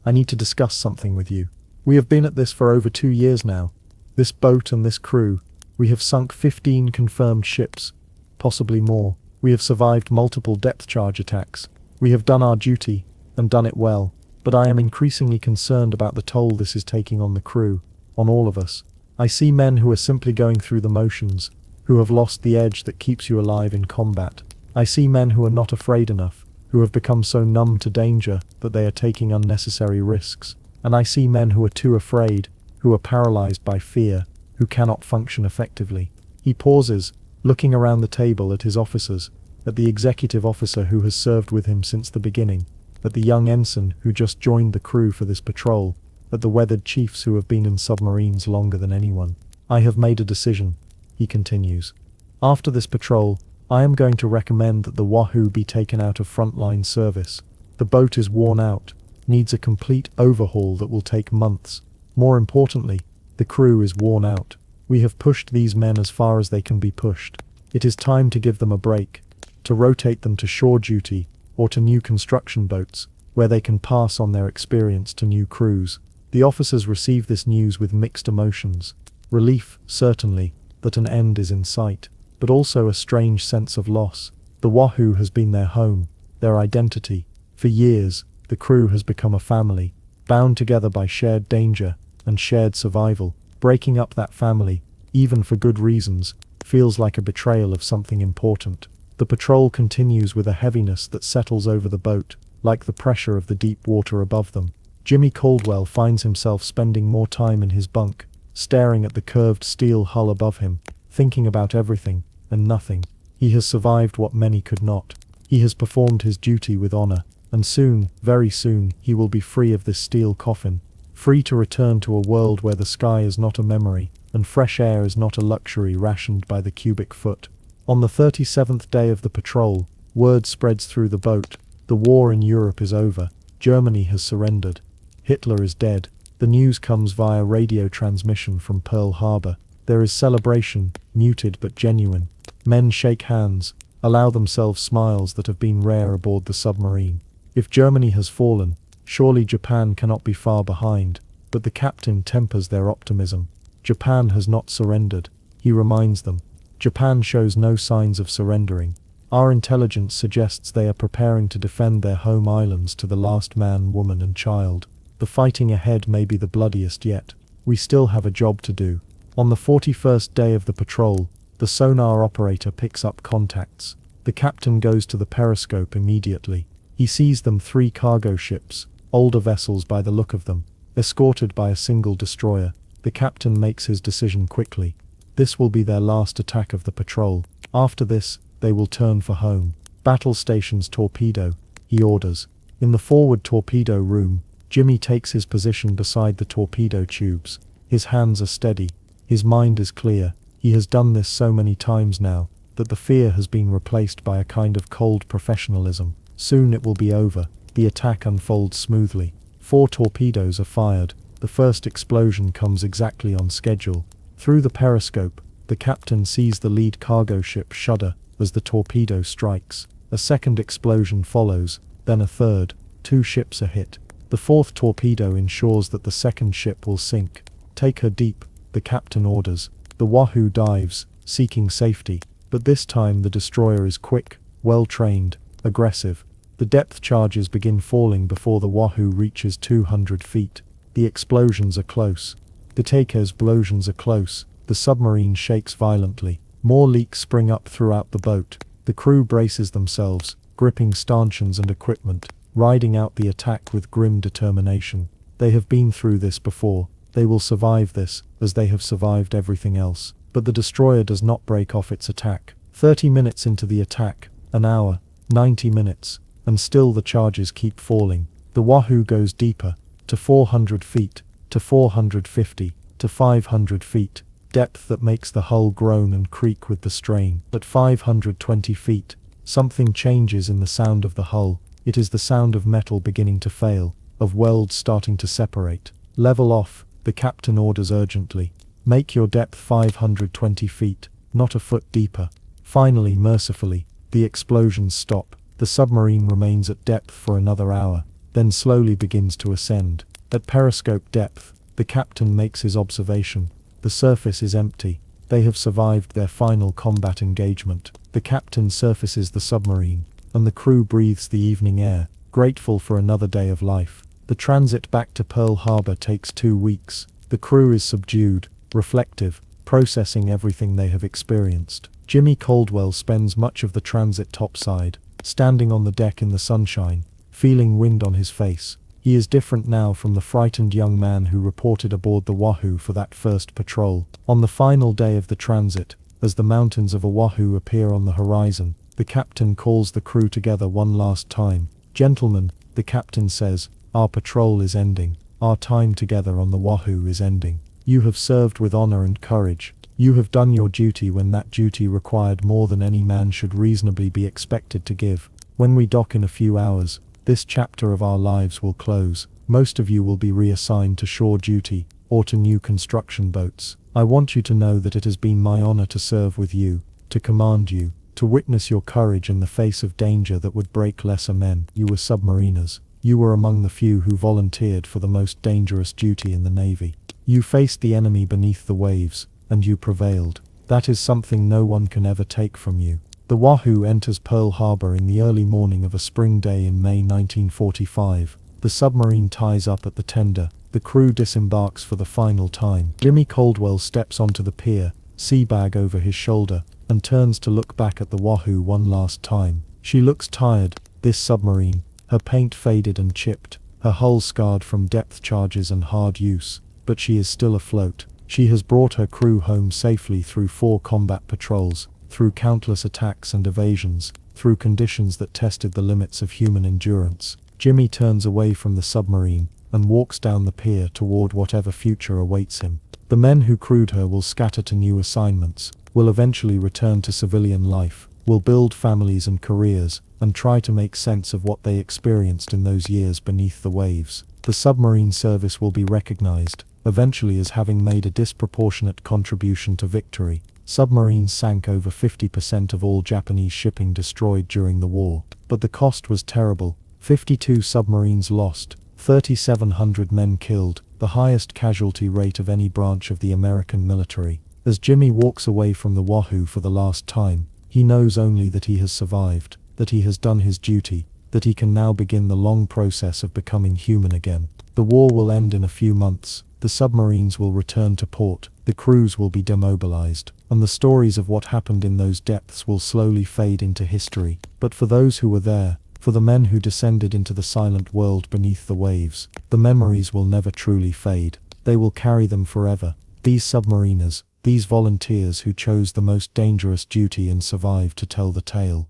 "I need to discuss something with you. We have been at this for over 2 years now. This boat and this crew, we have sunk 15 confirmed ships, possibly more. We have survived multiple depth charge attacks. We have done our duty, and done it well. But I am increasingly concerned about the toll this is taking on the crew, on all of us. I see men who are simply going through the motions, who have lost the edge that keeps you alive in combat. I see men who are not afraid enough, who have become so numb to danger that they are taking unnecessary risks. And I see men who are too afraid, who are paralyzed by fear, who cannot function effectively." He pauses, looking around the table at his officers, at the executive officer who has served with him since the beginning, at the young ensign who just joined the crew for this patrol, at the weathered chiefs who have been in submarines longer than anyone. "I have made a decision," he continues. "After this patrol, I am going to recommend that the Wahoo be taken out of frontline service. The boat is worn out, needs a complete overhaul that will take months. More importantly, the crew is worn out. We have pushed these men as far as they can be pushed. It is time to give them a break, to rotate them to shore duty or to new construction boats, where they can pass on their experience to new crews." The officers receive this news with mixed emotions. Relief, certainly, that an end is in sight, but also a strange sense of loss. The Wahoo has been their home, their identity. For years, the crew has become a family, bound together by shared danger and shared survival. Breaking up that family, even for good reasons, feels like a betrayal of something important. The patrol continues with a heaviness that settles over the boat, like the pressure of the deep water above them. Jimmy Caldwell finds himself spending more time in his bunk, staring at the curved steel hull above him, thinking about everything and nothing. He has survived what many could not. He has performed his duty with honor, and soon, very soon, he will be free of this steel coffin, free to return to a world where the sky is not a memory, and fresh air is not a luxury rationed by the cubic foot. On the 37th day of the patrol, word spreads through the boat. The war in Europe is over. Germany has surrendered. Hitler is dead. The news comes via radio transmission from Pearl Harbor. There is celebration, muted but genuine. Men shake hands, allow themselves smiles that have been rare aboard the submarine. If Germany has fallen, surely Japan cannot be far behind, but the captain tempers their optimism. Japan has not surrendered, he reminds them. Japan shows no signs of surrendering. Our intelligence suggests they are preparing to defend their home islands to the last man, woman and child. The fighting ahead may be the bloodiest yet. We still have a job to do. On the 41st day of the patrol, the sonar operator picks up contacts. The captain goes to the periscope immediately. He sees them 3 cargo ships, older vessels by the look of them, escorted by a single destroyer. The captain makes his decision quickly. This will be their last attack of the patrol. After this, they will turn for home. "Battle stations torpedo," he orders. In the forward torpedo room, Jimmy takes his position beside the torpedo tubes. His hands are steady. His mind is clear. He has done this so many times now, that the fear has been replaced by a kind of cold professionalism. Soon it will be over. The attack unfolds smoothly. 4 torpedoes are fired. The first explosion comes exactly on schedule. Through the periscope, the captain sees the lead cargo ship shudder as the torpedo strikes. A second explosion follows, then a third. 2 ships are hit. The 4th torpedo ensures that the second ship will sink. "Take her deep," the captain orders. The Wahoo dives, seeking safety. But this time the destroyer is quick, well-trained, aggressive. The depth charges begin falling before the Wahoo reaches 200 feet. The explosions are close. The explosions are close. The submarine shakes violently. More leaks spring up throughout the boat. The crew braces themselves, gripping stanchions and equipment, riding out the attack with grim determination. They have been through this before. They will survive this, as they have survived everything else. But the destroyer does not break off its attack. 30 minutes into the attack, an hour, 90 minutes, and still the charges keep falling. The Wahoo goes deeper, to 400 feet, to 450, to 500 feet, depth that makes the hull groan and creak with the strain. At 520 feet, something changes in the sound of the hull. It is the sound of metal beginning to fail, of welds starting to separate. "Level off," the captain orders urgently. "Make your depth 520 feet, not a foot deeper." Finally, mercifully, the explosions stop. The submarine remains at depth for another hour, then slowly begins to ascend. At periscope depth, the captain makes his observation. The surface is empty. They have survived their final combat engagement. The captain surfaces the submarine, and the crew breathes the evening air, grateful for another day of life. The transit back to Pearl Harbor takes 2 weeks. The crew is subdued, reflective, processing everything they have experienced. Jimmy Caldwell spends much of the transit topside, standing on the deck in the sunshine, feeling wind on his face. He is different now from the frightened young man who reported aboard the Wahoo for that first patrol. On the final day of the transit, as the mountains of Oahu appear on the horizon, the captain calls the crew together one last time. "Gentlemen," the captain says, "our patrol is ending. Our time together on the Wahoo is ending. You have served with honor and courage. You have done your duty when that duty required more than any man should reasonably be expected to give. When we dock in a few hours, this chapter of our lives will close. Most of you will be reassigned to shore duty, or to new construction boats. I want you to know that it has been my honor to serve with you, to command you, to witness your courage in the face of danger that would break lesser men. You were submariners. You were among the few who volunteered for the most dangerous duty in the Navy. You faced the enemy beneath the waves, and you prevailed. That is something no one can ever take from you." The Wahoo enters Pearl Harbor in the early morning of a spring day in May 1945. The submarine ties up at the tender. The crew disembarks for the final time. Jimmy Caldwell steps onto the pier, sea bag over his shoulder, and turns to look back at the Wahoo one last time. She looks tired, this submarine, her paint faded and chipped, her hull scarred from depth charges and hard use, but she is still afloat. She has brought her crew home safely through 4 combat patrols, through countless attacks and evasions, through conditions that tested the limits of human endurance. Jimmy turns away from the submarine, and walks down the pier toward whatever future awaits him. The men who crewed her will scatter to new assignments, will eventually return to civilian life, will build families and careers, and try to make sense of what they experienced in those years beneath the waves. The submarine service will be recognized, eventually, as having made a disproportionate contribution to victory. Submarines sank over 50% of all Japanese shipping destroyed during the war, but the cost was terrible. 52 submarines lost, 3,700 men killed, the highest casualty rate of any branch of the American military. As Jimmy walks away from the Wahoo for the last time, he knows only that he has survived, that he has done his duty, that he can now begin the long process of becoming human again. The war will end in a few months, the submarines will return to port, the crews will be demobilized, and the stories of what happened in those depths will slowly fade into history. But for those who were there, for the men who descended into the silent world beneath the waves, the memories will never truly fade. They will carry them forever. These submariners, these volunteers who chose the most dangerous duty and survived to tell the tale.